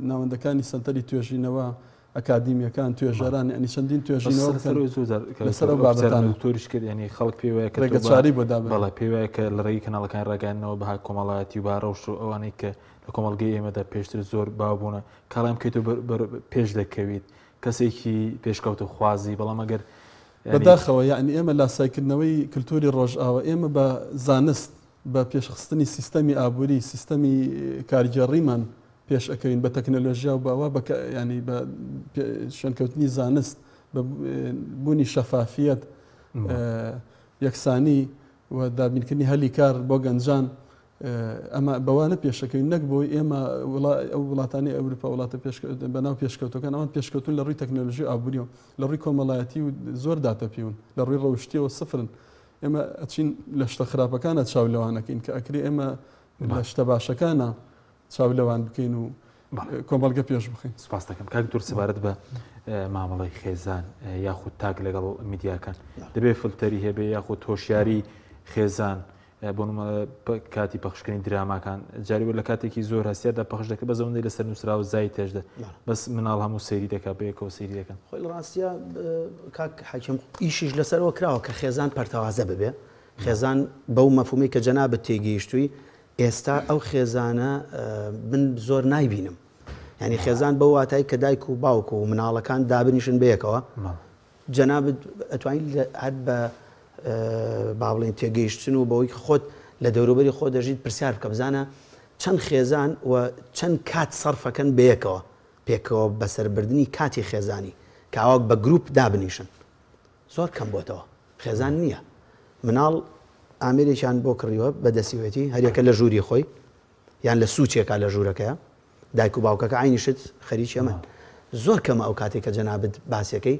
ناوەندەکانی سنتەری توێژینەوە ئەکادیمیەکان توێژەران ئەنی چەندین توێژینەوە لەسەر بابەتان تۆریش کرد ینی خەڵک پێوەیە کە ڕێگەچاری بۆ دابێت بەڵێ پێوەیە کە لە ڕێی کەناڵەکان ڕاگەاندنەوە بەها کۆمەڵایەتی و باڕەوش و ئەوانەی کە لە کۆمەڵگەی ئێمەدا پێشتر زۆر باوبوونە کاڵام کەیتەوە پێش دەکەویت کەسێکی پێشکەوتە خوازی بەڵام ئەگەر بەداخەوە یعنی ئێمە لاسایکردنەوەی کللتوری ڕۆژئاوە ئێمە بە زانست بە پێشخستنی سیستەمی ئابووری سیستەمی کارگەڕیمان پێش ئەەکەین بە تەکنەلۆژیا و باوا ینی بە شوێنکەوتنی زانست بە بوونی شەفافیەت یەکسانی و دابینکردنی هەلی کار بۆ گەنجان ئەمە بەوانە پێشەکەین نەک بۆی ئێمە ئەو وڵاتانی ئەوروپا وڵاتە بەناو پێشکەوتەکان ئەوان پێشکەوتون لە ڕووی تەکنەلۆژی ئابووری و لە ڕووی کۆمەڵایەتی و زۆر داتەپیون لە ڕووی ڕەوشتیەوە سفرن ئێمە ئەچین لە شتە خراپەکانە چاو لەوانەکەین کە ئەکری ئێمە لە شتە باشەکانە چاو لەوان بکەین و کۆمەڵگە پێش بخین. سپاس دەکەم کاک دکتۆر سەبارەت بە مامەڵەی خێزان یاخود تاک لەگەڵ میدیاکان دەبێت فلتەری هەبێ یاخود هۆشیاری خێزان بۆ کاتی پەخشکردنی دراماکان جاری لە کاتێکی زۆر هەستیاردا پەخش دەکە بە زەوندەی لەسەر نووسراوە زای تێژدە بەس مناڵ هەموو سەیری دەکات بەیەکەوە سەیری دەکەن. خۆی لە ڕاستیە کاک حاکیم ئیشیش لەسەرەوە کراوە کە خێزان پەرتەوازە ببێ خێزان بەو مەفهومی کە جەنابەت تێگەیشتووی ئێستا ئەو خێزانە من زۆر نایبینم. ینی خێزان بە واتای کە دایک و باوکو و مناڵەکان دابنیشن بەیەکەوە جەنابەت ئەتوانیت هەر بە با بڵێن تێگەیشتن و بەوەی خۆت لە دەوروبەری خۆ دەژیت پرسیار بکە بزانە چەند خێزان و چەند کات سەرفەکەن بەیەکەوە پێکەوە بەسەربردننی کاتی خێزانی کاواک بە گروپ دابنیشن زۆر کەم بۆتەوە خێزان نییە. مناڵ ئامێرێکیان بۆ کڕیوە بەدەسیوێتی هەریەکە لە ژووری خۆی یان لە سوچێکا لە ژوورەکەیە دایک و باوکەکە عینیشت خەریکی ئەمە زۆر کەمە ئەو کاتێک کە جەنابەت باسیەکەی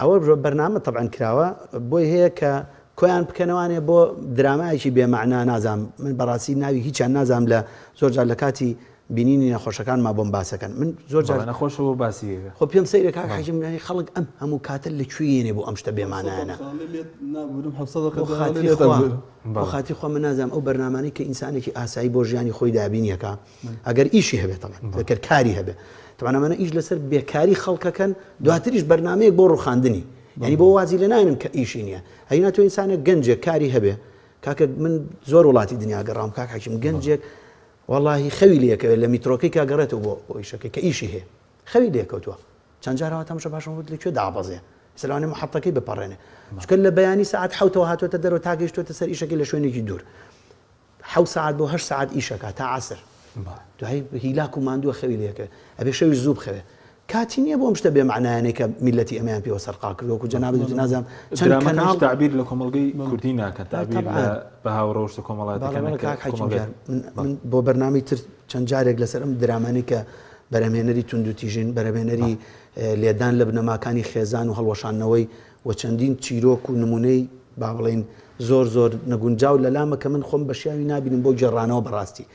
ئەوە بەرنامە تەبعاً کراوە بۆی هەیە کە کۆیان بکەنەوانێ بۆ درامایکی بێمەعنا نازام من بەڕاستی ناوی هیچیان نازام لە زۆر جار لە کاتی بینینی نەخۆشەکان ما بۆم باسەکەن من زۆر جار نەخۆشەوە باسی خۆ پێم سەیرە کاک حاجم خەڵک ئەم هەموو کاتە لەکوێنێ بۆ ئەم شتە بێمانایانە بۆ خاتی خۆ من نازام ئەو بەرنامانەی کە ئینسانێکی ئاسایی بۆ ژیانی خۆی دابینیەکە ئەگەر ئیشی هەبێتەوە ئەگەر کاری هەبێت تەوانەمانە ئیش لەسەر بێکاری خەڵکەکەن دواتریش بەرنامەیەک بۆ ڕوخاندنی ینی بۆ وازی لە ناینن کە ئیشی نییە ئەینا تۆ ئینسانێک گەنجێک کاری هەبێ کاکە من زۆر وڵاتی دنیا گەڕام کاک حەکیم گەنجێک وەڵاهی خەوی لەکەوێت لە میترۆکەی کا گەڕێتەوە بۆ ئیشەکەی کە ئیشی هەیە خەوی لێکەوتووە چەند جارەوە تەماشا باشم وت لەکوێ دابەزێ سلانێ محەتەکەی بپەڕێنێ چکە لە بەیانی ساعت حوتەوە هاتوۆتە دەرەوە تا گەیشتوۆتە سەر ئیشەکەی لە شوێنێکی دوور حەوت ساعت بۆ 8 ساعت ئیشەکە تا عەسر دوای هیلاک و ماندووە خەوی لێکەوێت ئەبێ شەوی زوو بخەوێ کاتی نییە بۆ ئەم شتە بێمەعنایانەی کە میلەتی ئەمەیان پێوە سەرقا کردووە جەنابەت نازانم چەند کەناڵ تعبیر لە کۆمەڵگەی کوردی ناکەن تعبیر بە هاوڕۆشتە کۆمەڵاتەکان من بۆ بەرنامەی تر چەند جارێک لەسەر ئەم درامانی کە بەرەمێنەری تونند و تیژین بەرەمێنەری لێدان لە بنەماکانی خێزان و هەڵوەشانەوەی و چەندین چیرۆک و نمونەی با بڵێن زۆر زۆر نەگونجاو لە لامە کە من خۆم بەشیاوی نبینم بۆ جێڕانەوە بەڕاستی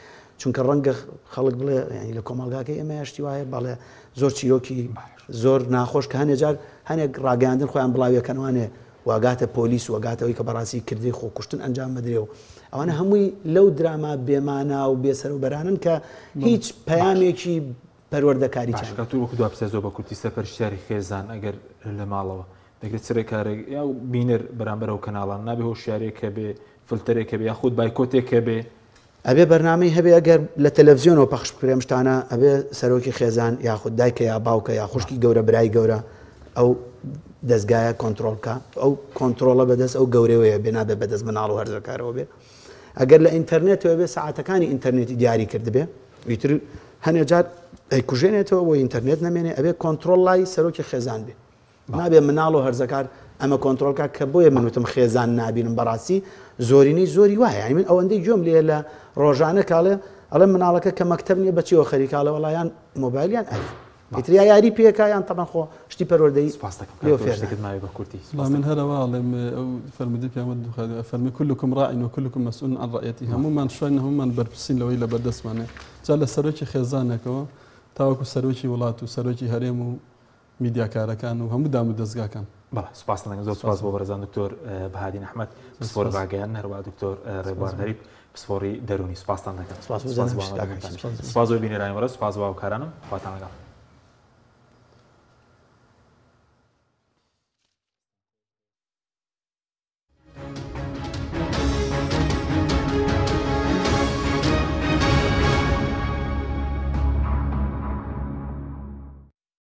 چونکە ڕەنگە خەڵک بڵێ ینی لە کۆمەڵگاکەی ئێمە هەشتی وایە بەڵێ زۆر چیرۆکی زۆر ناخۆش کە هەنێ جار هەنێک ڕاگەاندن خۆیان بڵاویەکەنوانێ واگاتە پۆلیس وەگاتەوەی کە بەڕاستی کردی خۆکوشتن ئەنجام بدرێ و ئەوانە هەمووی لەو دراما بێمانە و بێسەر و بەرانن کە هیچ پەیامێکی پەروەردەکاری وەکو دو پسە زۆر بە کورتی سەپەرشتیاری خێزان ئەگەر لە ماڵەوە دەگرێت سرێک کارێک یا بینەر بەرامبەر ئەو کەناڵان نابێ هۆشیارێکە بێ فلتەرێکە بێ یاخود بایکۆتێکە بێ ئەبێ بەرنامەی هەبێ ئەگەر لە تەلەڤزیۆنەوە پەخش بکرێم شتانە ئەبێ سەرۆکی خێزان یاخود دایکە یا باوکە یا خوشکی گەورە برای گەورە ئەو دەستگایە کۆنتترۆلکە ئەو کۆنتترۆلە بەدەست ئەو گەورەوەیە بێ نابێت بەدەست مناڵ و هەرزەکارەوە بێ ئەگەر لە ئینتەرنێتەوە بێ ساعاتەکانی ئینتەرنێتی دیاری کردبێ ئیتر هەنێ جار کوژێنێتەوە بۆ ئینتەرنێت نامێنێ ئەبێ کۆنتترۆل لای سەرۆکی خێزان بێ نابێ مناڵ و هەرزەکار ئەمە کۆنتترۆلکە کە بۆیە منوتم خێزان نبینم بەڕاستی زۆرینەی زۆری وایە من ئەوەندەی گوێم لێ لە ڕۆژانە کاڵێ ئەڵێ مناڵەکە کە مەکتەب نیە بەچیەوە خەریکاڵە وەڵایان مۆبایلیان ئەف ئیتریا یاری پێکیان تەمان خۆ شتی پەروەردەی ماوی بە کورتی من هەرەواڵێم ئەو فەرمودی پیامەت دوخە فەرمی كلكم راع وكلكم مسؤول عن رعيته هەمومان شوێن هەمومان بەرپرسین لەوەی لە بەردەستمانێ جا لە سەرۆکی خێزانێکەوە تاوەکو سەرۆکی وڵات و سەرۆکی هەرێم و میدیاکارەکان و هەموو دام و دەستگاکان بەڵێ سوپاس دەکەم زۆر سوپاس بۆ بەرزان دکتۆر بەهادین ئەحمەد پسپۆر باگەیان هەروە دکتۆر ڕێبوار هەریب پسپۆری دەرونی سوپاستان دەکەم سوپاس بۆ بینەرانی وەرە سوپاس بۆ هاوکارانم خواتان لەگەڵ